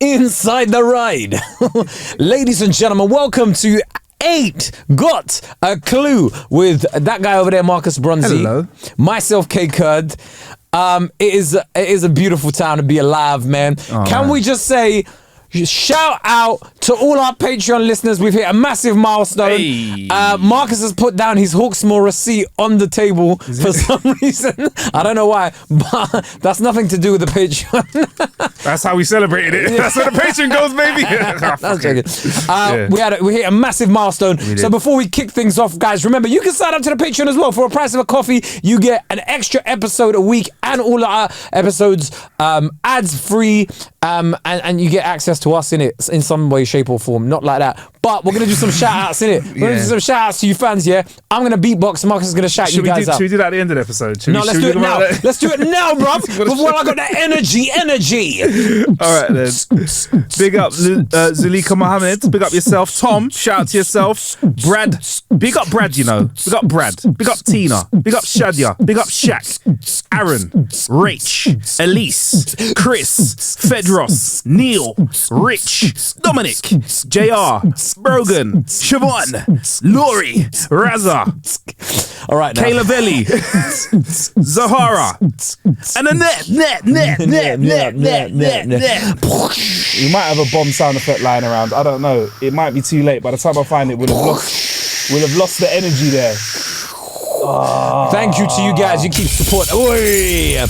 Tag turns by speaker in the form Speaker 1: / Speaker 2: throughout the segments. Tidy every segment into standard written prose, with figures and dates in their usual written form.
Speaker 1: inside the ride. Ladies and gentlemen, welcome to Ain't Got a Clue with that guy over there, Marcus Bronzy.
Speaker 2: Hello.
Speaker 1: Myself, Kae Kurd. It is a beautiful time to be alive, man. Can we just say, shout out to all our Patreon listeners. We've hit a massive milestone.
Speaker 2: Hey.
Speaker 1: Marcus has put down his Hawksmoor receipt on the table for some reason. I don't know why, but that's nothing to do with the Patreon.
Speaker 2: That's how we celebrated it. That's where the Patreon goes, baby.
Speaker 1: That's joking. We hit a massive milestone. So before we kick things off, guys, remember you can sign up to the Patreon as well. For a price of a coffee, you get an extra episode a week and all our episodes ads free, and you get access to us in it in some way, shape or form. Not like that, but we're gonna do some shout outs in it. We're gonna do some shout outs to you fans. Yeah, I'm gonna beatbox. Marcus is gonna shout you guys out.
Speaker 2: Should we do that at the end of the episode?
Speaker 1: Let's do it now. Let's do it now, bruv. Before I got that energy.
Speaker 2: All right then. Big up Zulika Mohammed. Big up yourself, Tom. Shout out to yourself, Brad. Big up Brad. You know. Big up Brad. Big up Tina. Big up Shadia. Big up Shaq. Aaron. Rach. Elise. Chris. Fedros. Neil. Rich. Dominic. JR. Brogan. Siobhan. Laurie. Raza.
Speaker 1: All right now.
Speaker 2: Kayla Belly. Zahara. And Annette. We might have a bomb sound effect lying around. I don't know. It might be too late. By the time I find it, we'll have lost the energy there.
Speaker 1: Thank you to you guys. You keep supporting. Oi.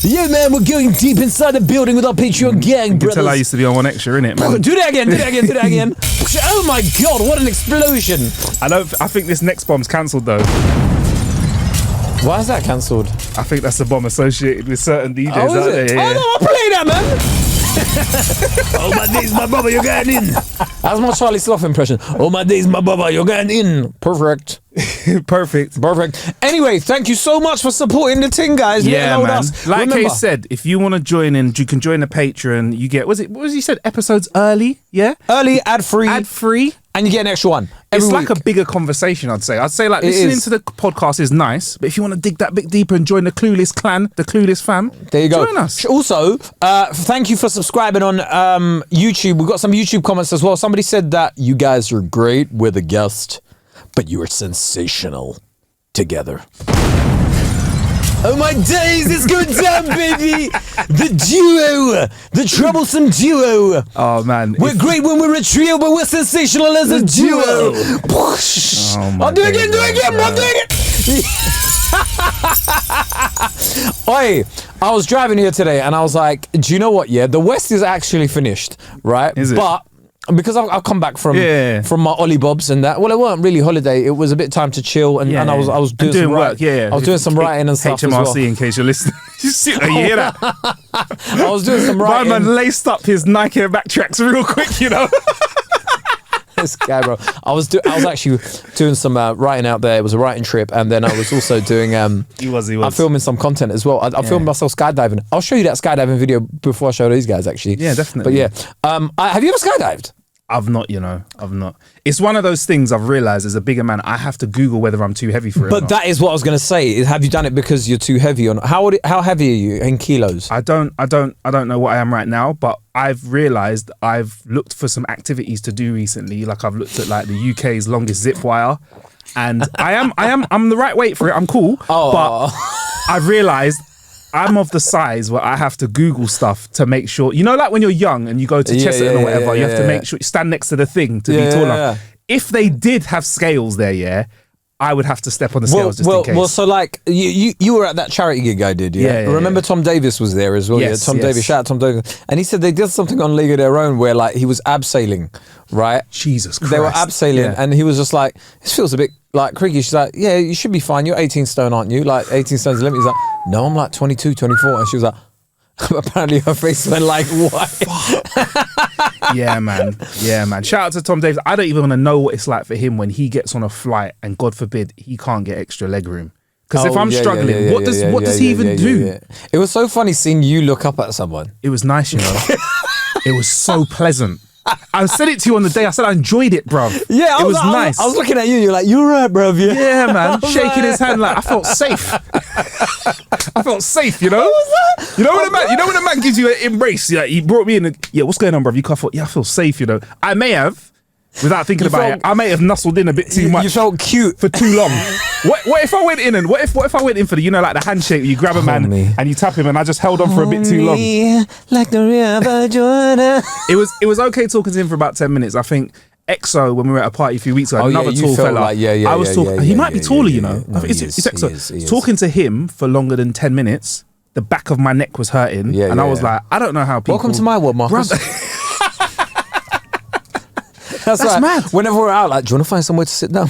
Speaker 1: Yeah, man, we're going deep inside the building with our Patreon gang, brothers.
Speaker 2: You can tell I used to be on One Extra, innit, man?
Speaker 1: Do that again. Oh my God, what an explosion.
Speaker 2: I think this next bomb's cancelled, though.
Speaker 1: Why is that cancelled?
Speaker 2: I think that's a bomb associated with certain DJs out there.
Speaker 1: Yeah. Oh, no, I'll play that, man. Oh, my days, my baba, you're getting in. That's my Charlie Sloth impression. Oh, my days, my baba, you're getting in. Perfect. Perfect. Anyway, thank you so much for supporting the thing, guys.
Speaker 2: Yeah, man.
Speaker 1: Us.
Speaker 2: Like Kay said, if you want to join in, you can join the Patreon. You get, what was he said? Episodes early, yeah?
Speaker 1: Early, ad-free. And you get an extra one.
Speaker 2: It's like a bigger conversation, I'd say. I'd say like listening to the podcast is nice, but if you want to dig that bit deeper and join the Clueless clan, the Clueless fam,
Speaker 1: there you go.
Speaker 2: Join us.
Speaker 1: Also, thank you for subscribing on YouTube. We've got some YouTube comments as well. Somebody said that you guys are great with a guest, but you are sensational together. Oh my days, it's going down, baby! The duo! The troublesome duo!
Speaker 2: Oh man.
Speaker 1: We're great when we're a trio, but we're sensational as a duo! I'll do it again, bro, do it again! Oi, I was driving here today and I was like, do you know what, yeah? The West is actually finished, right?
Speaker 2: Is it?
Speaker 1: But because I've come back from my Ollie Bobs and that. Well, it weren't really holiday. It was a bit time to chill, and I was doing some
Speaker 2: work.
Speaker 1: I was doing some writing and stuff
Speaker 2: HMRC,
Speaker 1: as well.
Speaker 2: in case you're listening. You hear that?
Speaker 1: I was doing some writing.
Speaker 2: My man laced up his Nike backtracks real quick, you know.
Speaker 1: This guy, bro. I was actually doing some writing out there. It was a writing trip, and then I was also doing. He was. I'm filming some content as well. I filmed myself skydiving. I'll show you that skydiving video before I show these guys, actually.
Speaker 2: Yeah, definitely.
Speaker 1: But yeah, have you ever skydived?
Speaker 2: I've not. It's one of those things I've realised as a bigger man, I have to Google whether I'm too heavy for it.
Speaker 1: But that is what I was going to say. Have you done it because you're too heavy? How heavy are you in kilos?
Speaker 2: I don't know what I am right now, but I've realised I've looked for some activities to do recently. Like I've looked at like the UK's longest zip wire, and I'm the right weight for it. I'm cool, but I've realised I'm of the size where I have to Google stuff to make sure, you know, like when you're young and you go to Chesterton or whatever, you have to make sure you stand next to the thing to be taller. Yeah. If they did have scales there, I would have to step on the scales just in case.
Speaker 1: Well, so like you were at that charity gig I did, yeah? Remember Tom Davis was there as well, Tom Davis, shout out Tom Davis. And he said they did something on League of Their Own where like he was abseiling, right?
Speaker 2: Jesus Christ.
Speaker 1: They were abseiling and he was just like, this feels a bit like creaky. She's like, yeah, you should be fine. You're 18 stone, aren't you? Like 18 stone's the limit. He's like, no, I'm like 22, 24. And she was like, apparently her face went like, what?
Speaker 2: Yeah, man. Shout out to Tom Davis. I don't even want to know what it's like for him when he gets on a flight and God forbid he can't get extra leg room. Because if I'm struggling, what does he even do?
Speaker 1: It was so funny seeing you look up at someone.
Speaker 2: It was nice, you know. It was so pleasant. I said it to you on the day. I said I enjoyed it, bruv.
Speaker 1: Yeah,
Speaker 2: it was nice.
Speaker 1: I was looking at you. You're like, you're right, bruv.
Speaker 2: Yeah, man. Shaking his hand like I felt safe. I felt safe, you know. What was that? You know when a man gives you an embrace. Yeah, he brought me in. Yeah, what's going on, bro? I thought, yeah, I feel safe, you know. I may have, without thinking about it, I may have nuzzled in a bit too much.
Speaker 1: You felt cute
Speaker 2: for too long. What if I went in and what if I went in for the like the handshake? You grab a man and you tap him, and I just held on for a bit too long.
Speaker 1: Like the river Jordan.
Speaker 2: It was okay talking to him for about 10 minutes. I think EXO, when we were at a party a few weeks ago, another tall fella.
Speaker 1: Like,
Speaker 2: I was talking. He might be taller, you know.
Speaker 1: No,
Speaker 2: it's EXO. Talking to him for longer than 10 minutes, the back of my neck was hurting, and I was like, I don't know how people.
Speaker 1: Welcome to my world, Marcus. That's like,
Speaker 2: mad.
Speaker 1: Whenever we're out, like, do you want to find somewhere to sit down?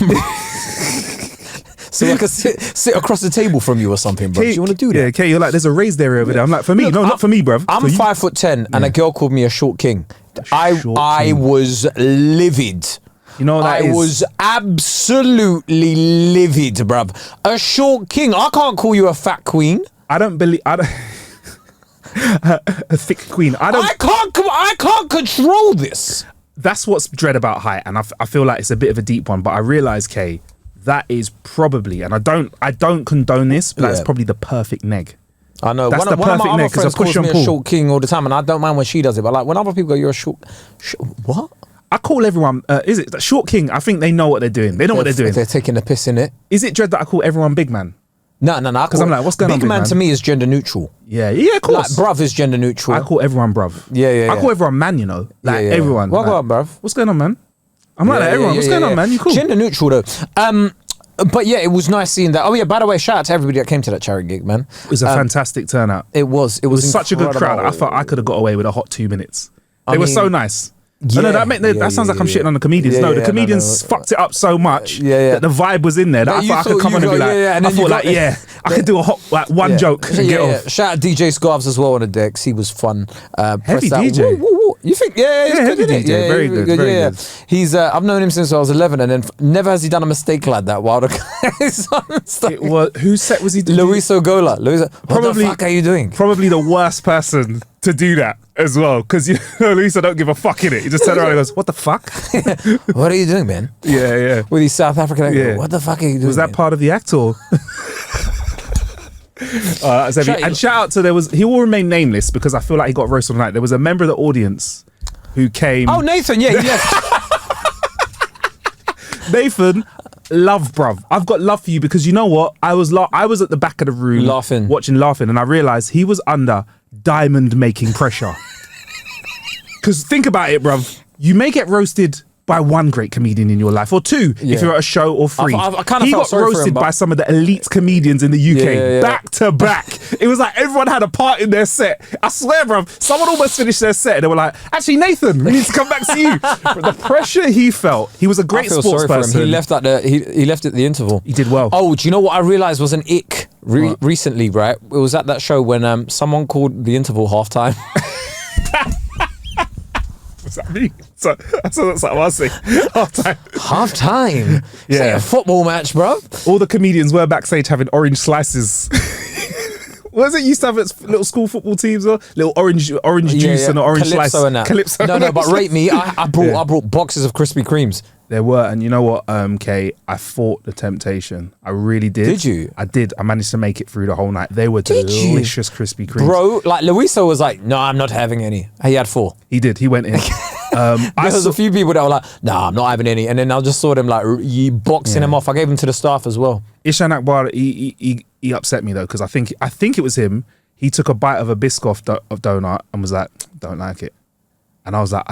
Speaker 1: So I could sit across the table from you or something, bro. Do you want to do that?
Speaker 2: Yeah, okay. You're like, there's a raised area over there. I'm like, for me, look, not for me, bro.
Speaker 1: I'm 5'10", and a girl called me a short king. I was livid.
Speaker 2: You know what that is?
Speaker 1: I was absolutely livid, bruv. A short king. I can't call you a fat queen.
Speaker 2: I don't. A thick queen.
Speaker 1: I can't control this.
Speaker 2: That's what's dread about height, and I feel like it's a bit of a deep one. But I realise, Kay, that is probably, and I don't condone this, but that's probably the perfect neg.
Speaker 1: I know.
Speaker 2: That's the perfect
Speaker 1: my
Speaker 2: neg,
Speaker 1: other friends calls me a short king all the time, and I don't mind when she does it. But like when other people go, "You're a short what?"
Speaker 2: I call everyone. Is it short king? I think they know what they're doing. They know what they're doing.
Speaker 1: They're taking the piss in it.
Speaker 2: Is it dread that I call everyone big man?
Speaker 1: No.
Speaker 2: Because I'm like, what's going on?
Speaker 1: Big man to me is gender neutral.
Speaker 2: Yeah, of course.
Speaker 1: Like, bruv is gender neutral.
Speaker 2: I call everyone bruv.
Speaker 1: Yeah.
Speaker 2: I call everyone man, you know. Like everyone.
Speaker 1: What
Speaker 2: like,
Speaker 1: bruv?
Speaker 2: What's going on, man? I'm like everyone. What's going on, man? You cool?
Speaker 1: Gender neutral though. But yeah, it was nice seeing that. Oh yeah, by the way, shout out to everybody that came to that charity gig, man.
Speaker 2: It was a fantastic turnout.
Speaker 1: It was
Speaker 2: such a good crowd. I thought I could have got away with a hot 2 minutes. They were so nice.
Speaker 1: Yeah,
Speaker 2: no, that sounds like I'm shitting on the comedians. The comedians fucked it up so much that the vibe was in there that I thought I could come on and be like, I thought like, I could do a hot one joke and get off.
Speaker 1: Shout out DJ Scarves as well on the decks. He was fun.
Speaker 2: Heavy DJ.
Speaker 1: You think? Yeah, he's
Speaker 2: heavy
Speaker 1: good,
Speaker 2: DJ.
Speaker 1: Yeah,
Speaker 2: very good. Very good.
Speaker 1: He's I've known him since I was 11, and then never has he done a mistake like that while the guys on stage.
Speaker 2: Whose set was he doing?
Speaker 1: Luis Ogola. What the fuck are you doing?
Speaker 2: Probably the worst person to do that as well, because you know Luisa don't give a fuck in it. He just turned around and goes, "What the fuck?
Speaker 1: What are you doing, man?"
Speaker 2: Yeah.
Speaker 1: With these South African. Yeah. What the fuck are you doing?
Speaker 2: Was that part of the act or? And shout out to he will remain nameless because I feel like he got roasted on the night. There was a member of the audience who came.
Speaker 1: Oh, Nathan, yeah, he left.
Speaker 2: Nathan, love, bruv. I've got love for you because you know what? I was at the back of the room laughing, and I realised he was under diamond making pressure. Because think about it, bruv. You may get roasted by one great comedian in your life, or two if you're at a show, or three.
Speaker 1: I kind of
Speaker 2: he
Speaker 1: felt
Speaker 2: got roasted by some of the elite comedians in the UK back to back. It was like everyone had a part in their set. I swear, bruv, someone almost finished their set and they were like, "Actually, Nathan, we need to come back to you." But the pressure he felt, he was a great sports person.
Speaker 1: He left he left at the interval.
Speaker 2: He did well.
Speaker 1: Oh, do you know what I realised was an ick recently? Right, it was at that show when someone called the interval halftime.
Speaker 2: What's that mean? So that's what I say.
Speaker 1: Half time. Yeah, like a football match, bro.
Speaker 2: All the comedians were backstage having orange slices. What is it? Used to have little school football teams or little orange juice and an orange
Speaker 1: Calypso
Speaker 2: slice.
Speaker 1: And that.
Speaker 2: Calypso.
Speaker 1: No, but rate me. I brought boxes of Krispy Kremes.
Speaker 2: There were, and you know what, Kay, I fought the temptation. I really did.
Speaker 1: Did you?
Speaker 2: I did. I managed to make it through the whole night. They were delicious Krispy Kremes.
Speaker 1: Bro, like Luisa was like, "No, I'm not having any." He had 4.
Speaker 2: He did. He went in.
Speaker 1: There was a few people that were like, "Nah, I'm not having any," and then I just saw them like boxing them off. I gave them to the staff as well.
Speaker 2: Ishan Akbar, he upset me though because I think it was him. He took a bite of a Biscoff of donut and was like, "Don't like it." And I was like,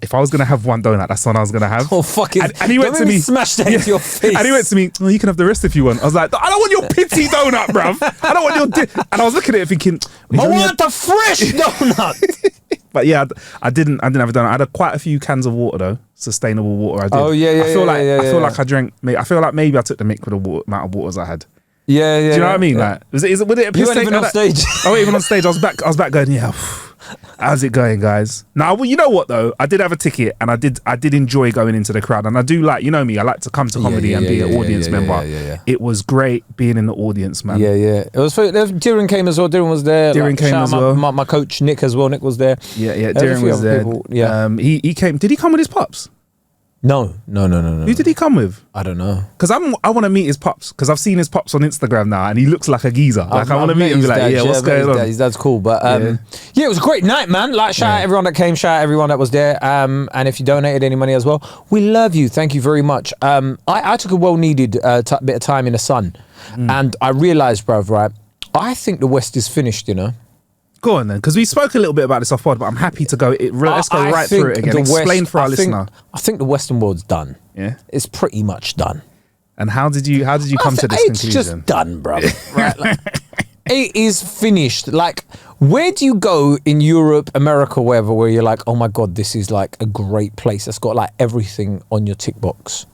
Speaker 2: if I was going to have one donut, that's one I was going to have.
Speaker 1: Oh, fuck it.
Speaker 2: And he went to me.
Speaker 1: Smash that into your face.
Speaker 2: And he went to me, "Well, you can have the rest if you want." I was like, "I don't want your pity donut, bruv. I don't want your..." And I was looking at it thinking,
Speaker 1: I want the fresh donut.
Speaker 2: But yeah, I didn't have a donut. I had quite a few cans of water though. Sustainable water I did.
Speaker 1: Oh, yeah.
Speaker 2: I feel like I drank, I feel like maybe I took the mick with the amount of waters I had.
Speaker 1: Yeah.
Speaker 2: Do you know what I mean? Yeah. Like, was it a piss?
Speaker 1: You weren't even on stage.
Speaker 2: I wasn't even on stage. I was back going, yeah. How's it going, guys? Now, well, you know what though? I did have a ticket, and I did enjoy going into the crowd, and I do like, you know me, I like to come to comedy and be an audience member. Yeah. It was great being in the audience, man.
Speaker 1: Yeah. It was. Darren came as well. Darren was there.
Speaker 2: Darren came as well.
Speaker 1: My coach Nick as well. Nick was there.
Speaker 2: Yeah. Darren was there.
Speaker 1: People, yeah.
Speaker 2: He came. Did he come with his pops?
Speaker 1: No.
Speaker 2: Who did he come with?
Speaker 1: I don't know.
Speaker 2: Because I want to meet his pops, because I've seen his pops on Instagram now, and he looks like a geezer. Like, I want to meet him and be like, yeah, what's going on?
Speaker 1: His dad's cool. But yeah, it was a great night, man. Like, shout out everyone that came, shout out everyone that was there. And if you donated any money as well, we love you. Thank you very much. I took a well-needed bit of time in the sun, and I realised, bruv, right, I think the West is finished, you know.
Speaker 2: Go on then, because we spoke a little bit about this off pod, but I'm happy to go. Let's go right through it again. Explain for our listener.
Speaker 1: I think the Western world's done.
Speaker 2: Yeah,
Speaker 1: it's pretty much done.
Speaker 2: And how did you come to this conclusion? It's
Speaker 1: just done, bro. Right? Like, it is finished. Like, where do you go in Europe, America, wherever, where you're like, oh my god, this is like a great place that's got like everything on your tick box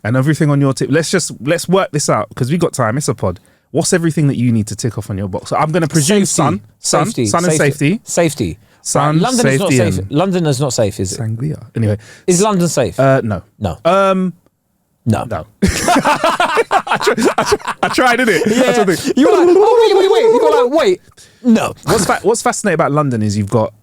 Speaker 2: and everything on your tick. Let's work this out, because we got time. It's a pod. What's everything that you need to tick off on your box? So I'm going to presume sun and safety. Sun,
Speaker 1: London
Speaker 2: safety,
Speaker 1: is not safe. London is not safe, is it?
Speaker 2: Sangria. Anyway,
Speaker 1: is London safe?
Speaker 2: No.
Speaker 1: No.
Speaker 2: No. I tried, didn't it?
Speaker 1: Yeah. You were like, oh, wait. You were like, wait. No.
Speaker 2: What's fascinating about London is you've got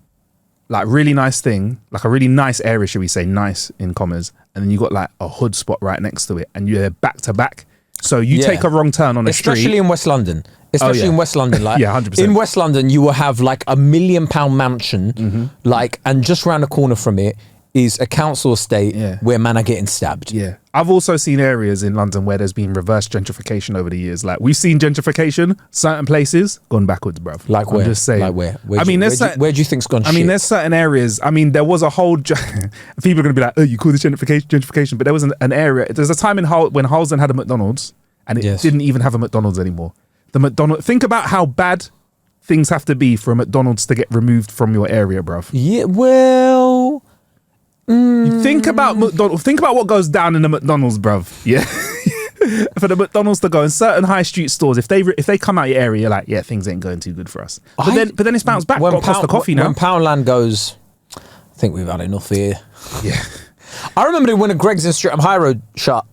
Speaker 2: like really nice thing, like a really nice area, should we say, nice in commas, and then you got like a hood spot right next to it, and you're back to back. So you take a wrong turn on a street.
Speaker 1: Especially in West London. In West London, like
Speaker 2: 100%.
Speaker 1: In West London, you will have like £1 million mansion, like, and just around the corner from it is a council estate where men are getting stabbed.
Speaker 2: Yeah, I've also seen areas in London where there's been reverse gentrification over the years. Like, we've seen gentrification, certain places gone backwards, bruv.
Speaker 1: Like where?
Speaker 2: I'm just saying.
Speaker 1: Like where?
Speaker 2: I mean,
Speaker 1: where do you think's gone?
Speaker 2: I mean, there's certain areas. I mean, there was a whole. People are going to be like, "Oh, you call this gentrification?" But there was an area. There's a time in when Harlesden had a McDonald's, and it didn't even have a McDonald's anymore. Think about how bad things have to be for a McDonald's to get removed from your area, bruv.
Speaker 1: Yeah, well.
Speaker 2: You think about McDonald's. Think about what goes down in the McDonald's, bruv. Yeah. For the McDonald's to go in certain high street stores, if they come out your area, you're like, yeah, things ain't going too good for us. But then it's bounced back. Got Costa Coffee now.
Speaker 1: When Poundland goes, I think we've had enough here.
Speaker 2: Yeah.
Speaker 1: I remember when a Greggs in Streatham High Road shut.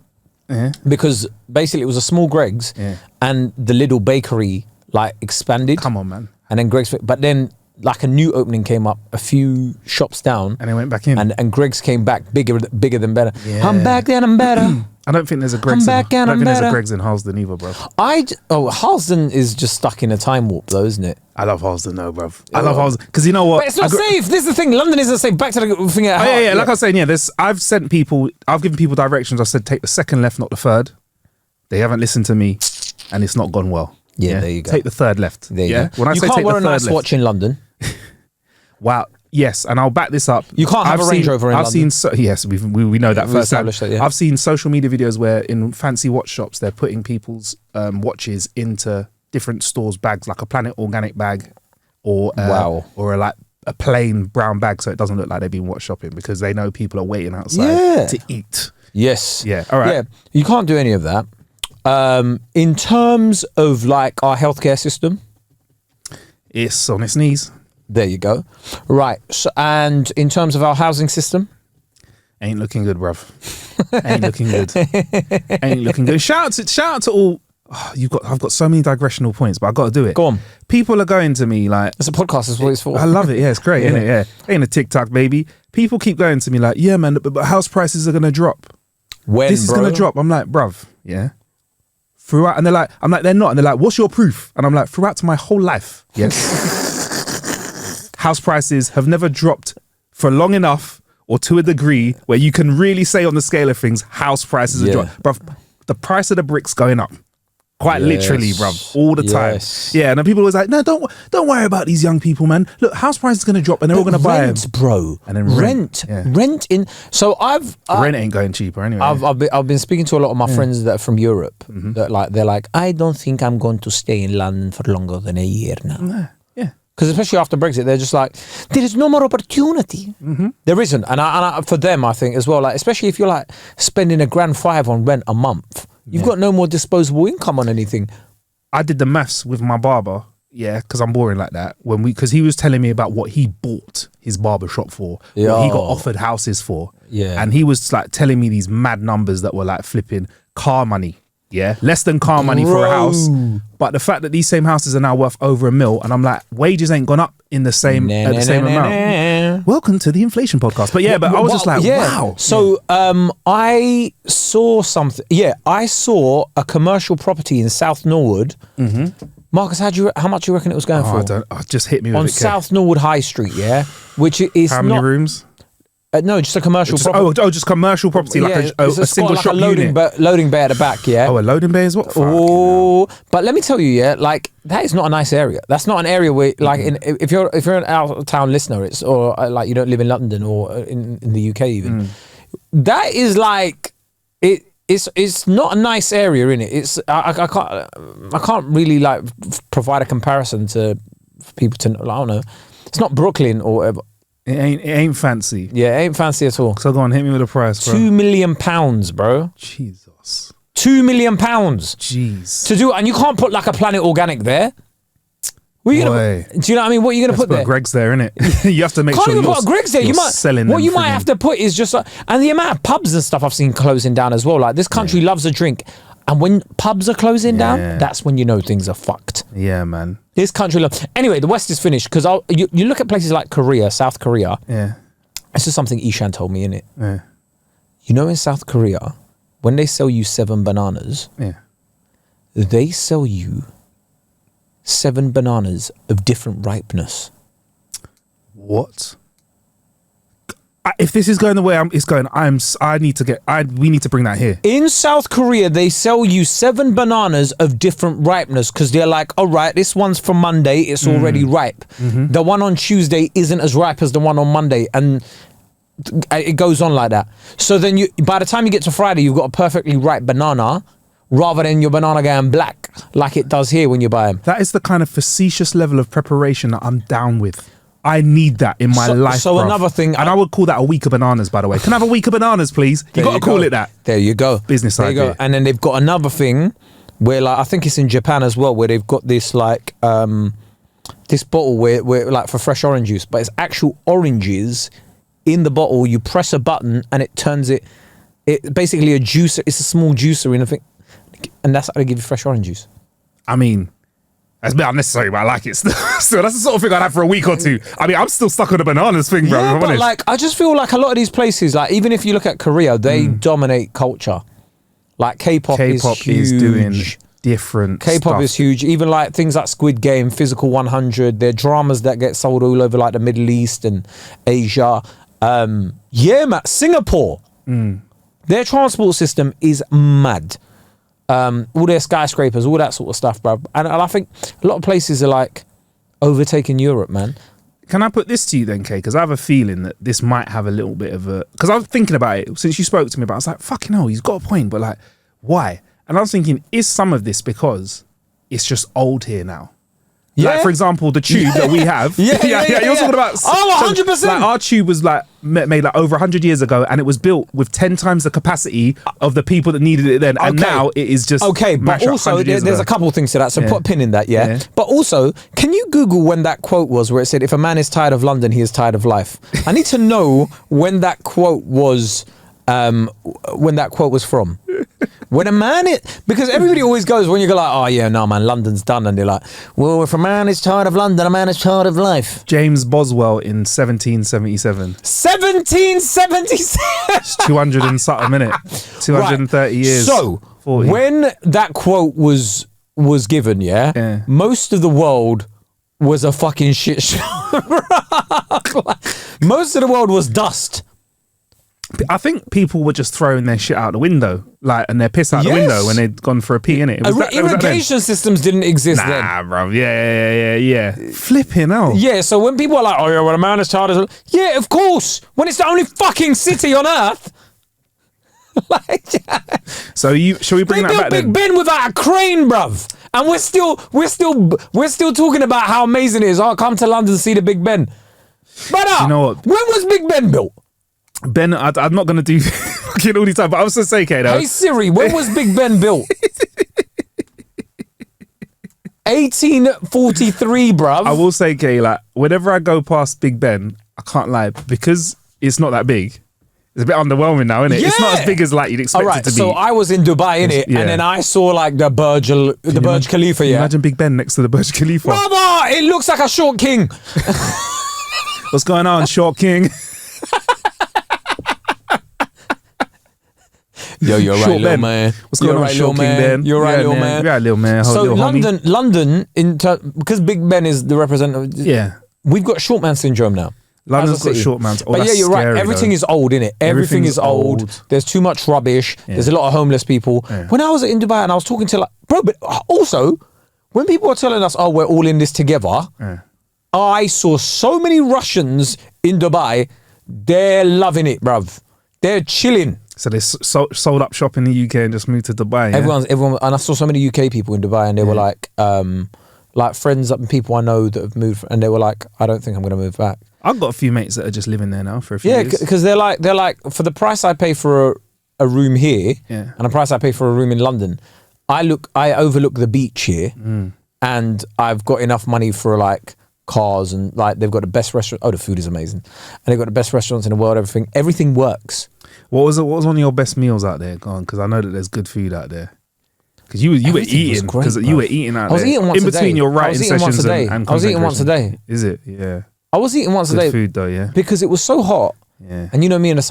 Speaker 1: Yeah. Because basically it was a small Greggs, and the little bakery like expanded.
Speaker 2: Come on, man.
Speaker 1: And then Greggs, but then like a new opening came up a few shops down,
Speaker 2: and they went back in,
Speaker 1: and Greggs came back bigger than better. Yeah. I'm back then, I'm better.
Speaker 2: I don't think there's a Greggs. I don't think there's a Greggs in Harlesden either, bro.
Speaker 1: Harlesden is just stuck in a time warp, though, isn't it?
Speaker 2: I love Harlesden, though, bro. I love Harlesden because you know what?
Speaker 1: But it's not safe. This is the thing. London isn't safe. Back to the thing at
Speaker 2: heart. Yeah. Like I was saying, I've given people directions. I said take the second left, not the third. They haven't listened to me, and it's not gone well.
Speaker 1: Yeah, there you go.
Speaker 2: Take the third left.
Speaker 1: There you go.
Speaker 2: When I say
Speaker 1: can't
Speaker 2: take
Speaker 1: wear
Speaker 2: the
Speaker 1: a
Speaker 2: third
Speaker 1: nice
Speaker 2: left,
Speaker 1: watch in London.
Speaker 2: Wow. Yes, and I'll back this up.
Speaker 1: You can't have a Range Rover in London.
Speaker 2: Yes, we know that first time.
Speaker 1: That, yeah.
Speaker 2: I've seen social media videos where in fancy watch shops they're putting people's watches into different stores' bags, like a Planet Organic bag, or a plain brown bag, so it doesn't look like they've been watch shopping, because they know people are waiting outside to eat.
Speaker 1: Yes.
Speaker 2: Yeah. All right.
Speaker 1: Yeah. You can't do any of that. In terms of like our healthcare system,
Speaker 2: it's on its knees.
Speaker 1: There you go. Right. So, and in terms of our housing system,
Speaker 2: ain't looking good, bruv. Ain't looking good. Ain't looking good. Shout out to all. Oh, I've got so many digressional points, but I got to do it.
Speaker 1: Go on.
Speaker 2: People are going to me like,
Speaker 1: it's a podcast. That's what it's for.
Speaker 2: I love it. Yeah, it's great, isn't it? Yeah. Ain't a TikTok, baby. People keep going to me like, yeah, man, but house prices are gonna drop.
Speaker 1: When,
Speaker 2: this is gonna drop? I'm like, bruv, yeah. Throughout, and they're like, I'm like, they're not, and they're like, what's your proof? And I'm like, throughout my whole life, yes. House prices have never dropped for long enough or to a degree where you can really say on the scale of things, house prices are dropping. Bruv, the price of the bricks going up. Quite literally, bruv, all the time. Yeah, and then people always like, no, don't worry about these young people, man. Look, house price is going to drop, and they're all going to buy them,
Speaker 1: bro.
Speaker 2: And then
Speaker 1: rent in. So
Speaker 2: rent ain't going cheaper anyway.
Speaker 1: I've been speaking to a lot of my friends that are from Europe. That they're like, I don't think I'm going to stay in London for longer than a year now.
Speaker 2: Yeah.
Speaker 1: Because especially after Brexit, they're just like, there is no more opportunity. There isn't, and for them, I think as well. Like, especially if you're like spending £1,500 on rent a month. You've got no more disposable income on anything.
Speaker 2: I did the maths with my barber, because I'm boring like that. Because he was telling me about what he bought his barber shop for, what he got offered houses for, and he was like telling me these mad numbers that were like flipping car money. Yeah, less than car money for a house. But the fact that these same houses are now worth over $1 million, and I'm like, wages ain't gone up in the same amount. Welcome to the inflation podcast. But yeah, I was just like, wow.
Speaker 1: So I saw something. Yeah, I saw a commercial property in South Norwood. Marcus, how much do you reckon it was going for?
Speaker 2: Just hit me with
Speaker 1: on
Speaker 2: it,
Speaker 1: South Norwood High Street. Yeah, which is
Speaker 2: how many rooms?
Speaker 1: No, just a commercial property.
Speaker 2: Just commercial property, like a single shop
Speaker 1: loading
Speaker 2: unit.
Speaker 1: Loading bay at the back, yeah.
Speaker 2: Oh, a loading bay is what?
Speaker 1: But let me tell you, yeah, like that is not a nice area. That's not an area where, like, if you're an out of town listener, or like you don't live in London or in the UK even, that is like it's not a nice area, innit? It's I can't really like provide a comparison to people to, I don't know. It's not Brooklyn or whatever.
Speaker 2: It ain't fancy.
Speaker 1: Yeah, it ain't fancy at all.
Speaker 2: So go on, hit me with a price, bro.
Speaker 1: £2 million, bro.
Speaker 2: Jesus.
Speaker 1: £2 million.
Speaker 2: Jeez.
Speaker 1: To do, and you can't put like a Planet Organic there. What are you gonna, do you know what I mean? What are you gonna put there?
Speaker 2: Greg's there, innit? You have to make sure you're
Speaker 1: put a Greg's there. You might
Speaker 2: selling.
Speaker 1: What you might have to put is just and the amount of pubs and stuff I've seen closing down as well. Like this country loves a drink. And when pubs are closing down, that's when you know things are fucked.
Speaker 2: Yeah, man.
Speaker 1: This country... Anyway, the West is finished because you look at places like Korea, South Korea.
Speaker 2: Yeah.
Speaker 1: This is something Ishan told me, innit?
Speaker 2: Yeah.
Speaker 1: You know in South Korea, when they sell you 7 bananas, they sell you 7 bananas of different ripeness.
Speaker 2: What? If this is going the way it's going, we need to bring that here.
Speaker 1: In South Korea, they sell you 7 bananas of different ripeness because they're like, all right, this one's from Monday, it's already ripe. The one on Tuesday isn't as ripe as the one on Monday, and it goes on like that. So then by the time you get to Friday, you've got a perfectly ripe banana, rather than your banana going black like it does here when you buy them.
Speaker 2: That is the kind of facetious level of preparation that I'm down with. I need that in my life.
Speaker 1: So another thing,
Speaker 2: and I would call that a week of bananas, by the way. Can I have a week of bananas, please? You got to call it that.
Speaker 1: There you go.
Speaker 2: Business idea.
Speaker 1: You go. And then they've got another thing where, like, I think it's in Japan as well, where they've got this like this bottle where like for fresh orange juice, but it's actual oranges in the bottle. You press a button and it turns it basically a juicer. It's a small juicer in a thing, and that's how they give you fresh orange juice.
Speaker 2: I mean, that's a bit unnecessary, but I like it still. So that's the sort of thing I'd have for a week or two. I mean, I'm still stuck on the bananas thing, bro.
Speaker 1: Yeah, but like, I just feel like a lot of these places, like even if you look at Korea, they dominate culture. Like K-pop is huge.
Speaker 2: Is doing different
Speaker 1: K-pop
Speaker 2: stuff.
Speaker 1: is huge. Even like things like Squid Game, Physical 100, they're dramas that get sold all over like the Middle East and Asia. Yeah, man, Singapore. Their transport system is mad. All their skyscrapers, all that sort of stuff, bro. And I think a lot of places are like overtaking Europe, man.
Speaker 2: Can I put this to you then, Kay? Because I have a feeling that this might have a little bit of a... Because I was thinking about it since you spoke to me about it. I was like, fucking hell, he's got a point, but like, why? And I was thinking, is some of this because it's just old here now?
Speaker 1: Yeah.
Speaker 2: Like, for example, the tube that we have.
Speaker 1: Yeah.
Speaker 2: You're talking about...
Speaker 1: Oh, 100%.
Speaker 2: Like, our tube was like made like over 100 years ago, and it was built with 10 times the capacity of the people that needed it then. And now it is just...
Speaker 1: Okay, but also there's a couple of things to that, so put a pin in that, yeah? But also, can you Google when that quote was where it said, if a man is tired of London, he is tired of life? I need to know when that quote was... when that quote was from. When a man because everybody always goes when you go like, oh yeah, no man, London's done, and they're like, well, if a man is tired of London, a man is tired of life.
Speaker 2: James Boswell in 1777.
Speaker 1: 1777.
Speaker 2: It's 200 and something minute. 230 years.
Speaker 1: So
Speaker 2: 40.
Speaker 1: When that quote was given, most of the world was a fucking shit show. Most of the world was dust.
Speaker 2: I think people were just throwing their shit out the window, like, and their piss out the window when they'd gone for a pee, innit?
Speaker 1: Irrigation systems didn't exist then.
Speaker 2: Nah, bro. Yeah. Flipping hell.
Speaker 1: Yeah, so when people are like, oh yeah, well, a man is tired of... Yeah, of course. When it's the only fucking city on earth.
Speaker 2: So shall we bring that back then?
Speaker 1: Big Ben without a crane, bruv. And we're still talking about how amazing it is. Oh, come to London to see the Big Ben. Brother, you know what? When was Big Ben built?
Speaker 2: Ben, I'm not going to do fucking all the time, but I was going to say, Kay, though.
Speaker 1: Hey Siri, when was Big Ben built? 1843, bruv.
Speaker 2: I will say, Kay, like, whenever I go past Big Ben, I can't lie, because it's not that big. It's a bit underwhelming now, isn't it?
Speaker 1: Yeah.
Speaker 2: It's not as big as like you'd expect it to be.
Speaker 1: So I was in Dubai, innit?
Speaker 2: Yeah.
Speaker 1: And then I saw like the Burj Khalifa,
Speaker 2: Can you
Speaker 1: yeah.
Speaker 2: imagine Big Ben next to the Burj Khalifa.
Speaker 1: Brother, it looks like a short king.
Speaker 2: What's going on, Short King?
Speaker 1: Yo, you're
Speaker 2: Short
Speaker 1: right, little
Speaker 2: Ben.
Speaker 1: man.
Speaker 2: What's going on, Short King Ben?
Speaker 1: You're right, little man.
Speaker 2: You're right, little man.
Speaker 1: So
Speaker 2: Little homie.
Speaker 1: London, because Big Ben is the representative.
Speaker 2: Yeah.
Speaker 1: We've got short man syndrome now.
Speaker 2: London's
Speaker 1: As a
Speaker 2: got
Speaker 1: city.
Speaker 2: short man. Oh,
Speaker 1: But yeah,
Speaker 2: that's
Speaker 1: you're right.
Speaker 2: scary,
Speaker 1: Everything
Speaker 2: though.
Speaker 1: is old, innit? Everything is
Speaker 2: Everything's
Speaker 1: old.
Speaker 2: old.
Speaker 1: There's too much rubbish.
Speaker 2: Yeah.
Speaker 1: There's a lot of homeless people.
Speaker 2: Yeah.
Speaker 1: When I was in Dubai and I was talking to but also, when people are telling us, oh, we're all in this together,
Speaker 2: Yeah.
Speaker 1: I saw so many Russians in Dubai. They're loving it, bruv. They're chilling.
Speaker 2: So they sold up shop in the UK and just moved to Dubai. Yeah?
Speaker 1: Everyone, and I saw so many UK people in Dubai, and they were like friends and people I know that have moved, and they were like, I don't think I'm going to move back.
Speaker 2: I've got a few mates that are just living there now for a few
Speaker 1: Yeah,
Speaker 2: years.
Speaker 1: because they're like for the price I pay for a room here,
Speaker 2: Yeah.
Speaker 1: and the price I pay for a room in London, I overlook the beach here, and I've got enough money for like cars, and like they've got the best restaurant. Oh, the food is amazing, and they've got the best restaurants in the world. Everything works.
Speaker 2: What was one of your best meals out there? Go on, because I know that there's good food out there. Because you were eating, because you were eating out there.
Speaker 1: I was eating once
Speaker 2: in
Speaker 1: a day.
Speaker 2: between your
Speaker 1: I was
Speaker 2: writing
Speaker 1: eating once
Speaker 2: sessions
Speaker 1: a day.
Speaker 2: and
Speaker 1: I was eating
Speaker 2: content
Speaker 1: once a
Speaker 2: creation.
Speaker 1: day.
Speaker 2: Is it? Yeah.
Speaker 1: I was eating once a
Speaker 2: Good
Speaker 1: day
Speaker 2: food though, yeah.
Speaker 1: because it was so hot.
Speaker 2: Yeah.
Speaker 1: And you know me, and I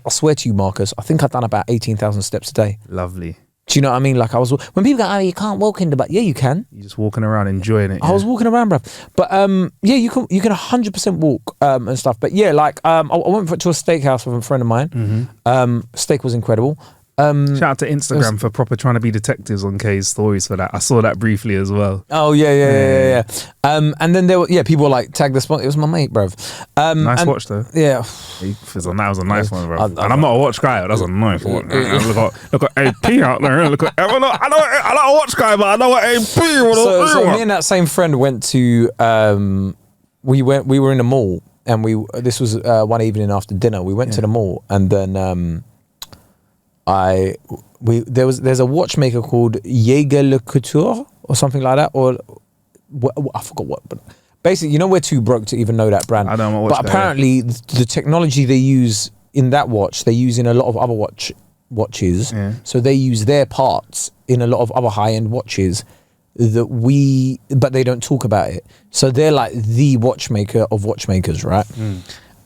Speaker 1: swear to you, Marcus, I think I've done about 18,000 steps a day.
Speaker 2: Lovely.
Speaker 1: Do you know what I mean? Like when people go, oh, you can't walk in Dubai. Yeah, you can.
Speaker 2: You're just walking around enjoying it.
Speaker 1: I was walking around, bruv. But yeah, you can 100% walk and stuff. But yeah, like I went to a steakhouse with a friend of mine. Steak was incredible.
Speaker 2: Shout out to Instagram for proper trying to be detectives on Kae's stories for that. I saw that briefly as well.
Speaker 1: Oh yeah. And then there were people were like tag the spot. It was my mate, bruv.
Speaker 2: Nice watch though.
Speaker 1: Yeah.
Speaker 2: That was a nice one, bro. And I'm not a watch guy. That's a nice watch. Look at AP out there. Look at I'm not a watch guy, but I know what AP.
Speaker 1: So me and that same friend went to we were in the mall, and this was one evening after dinner. We went to the mall, and then there's a watchmaker called Jaeger Le Couture or something like that, or I forgot what, but basically, we're too broke to even know that brand.
Speaker 2: I don't know what.
Speaker 1: But apparently, the technology they use in that watch, they use in a lot of other watches.
Speaker 2: Yeah.
Speaker 1: So they use their parts in a lot of other high-end watches but they don't talk about it. So they're like the watchmaker of watchmakers, right?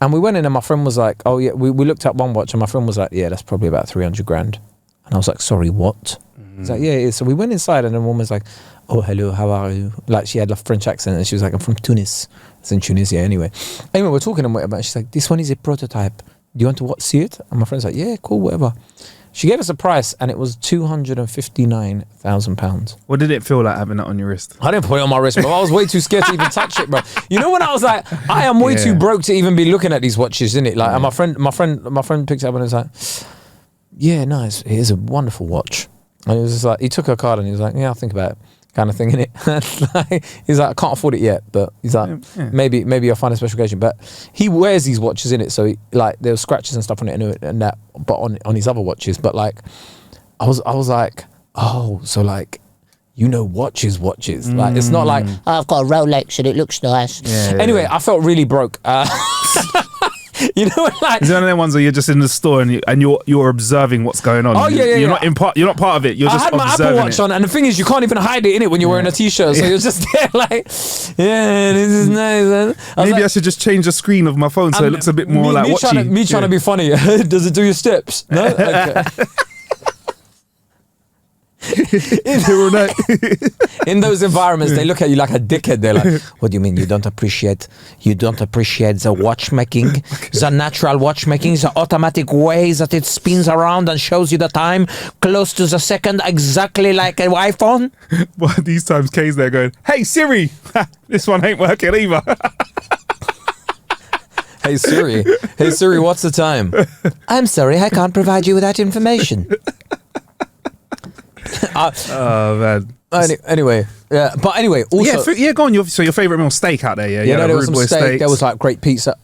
Speaker 1: And we went in, and my friend was like, oh yeah, we looked at one watch, and my friend was like, yeah, that's probably about 300 grand. And I was like, sorry, what? He's like, yeah, it is. So we went inside, and the woman was like, oh, hello, how are you? Like, she had a French accent, and she was like, I'm from Tunis. It's in Tunisia anyway. Anyway, we're talking about it, she's like, this one is a prototype. Do you want to see it? And my friend's like, yeah, cool, whatever. She gave us a price, and it was £259,000.
Speaker 2: What did it feel like having that on your wrist?
Speaker 1: I didn't put it on my wrist, bro. I was way too scared to even touch it, bro. You know when I was like, I am way too broke to even be looking at these watches, isn't it? Like, and my friend picked it up and was like, yeah, nice. It is a wonderful watch. And he was just like, he took her card and he was like, yeah, I'll think about it, kind of thing, innit? He's like, I can't afford it yet, but he's like, maybe I'll find a special occasion. But he wears these watches, innit? So there were scratches and stuff on it and that, but on his other watches. But like, I was like, oh, so like, watches. Like, it's not like, oh, I've got a Rolex and it looks nice. Anyway, I felt really broke. Like,
Speaker 2: it's one of them ones where you're just in the store and you're observing what's going on.
Speaker 1: Oh yeah.
Speaker 2: You're not part of it. You're just observing. I had my Apple Watch
Speaker 1: on, and the thing is, you can't even hide it in it when you're wearing a t-shirt. So you're just there like, yeah, this is nice.
Speaker 2: Maybe I should just change the screen of my phone so it looks a bit more like watchy.
Speaker 1: Me trying to be funny. Does it do your steps? No. Okay. In those environments, they look at you like a dickhead. They're like, what do you mean you don't appreciate the watchmaking, the natural watchmaking, the automatic way that it spins around and shows you the time close to the second, exactly like an iPhone?
Speaker 2: Well, these times Kay's there going, hey Siri, this one ain't working either.
Speaker 1: Hey Siri, what's the time? I'm sorry, I can't provide you with that information.
Speaker 2: Oh man.
Speaker 1: Anyway, but anyway, also
Speaker 2: go on. So your favorite meal, steak out there, yeah.
Speaker 1: There was some steak. There was like great pizza.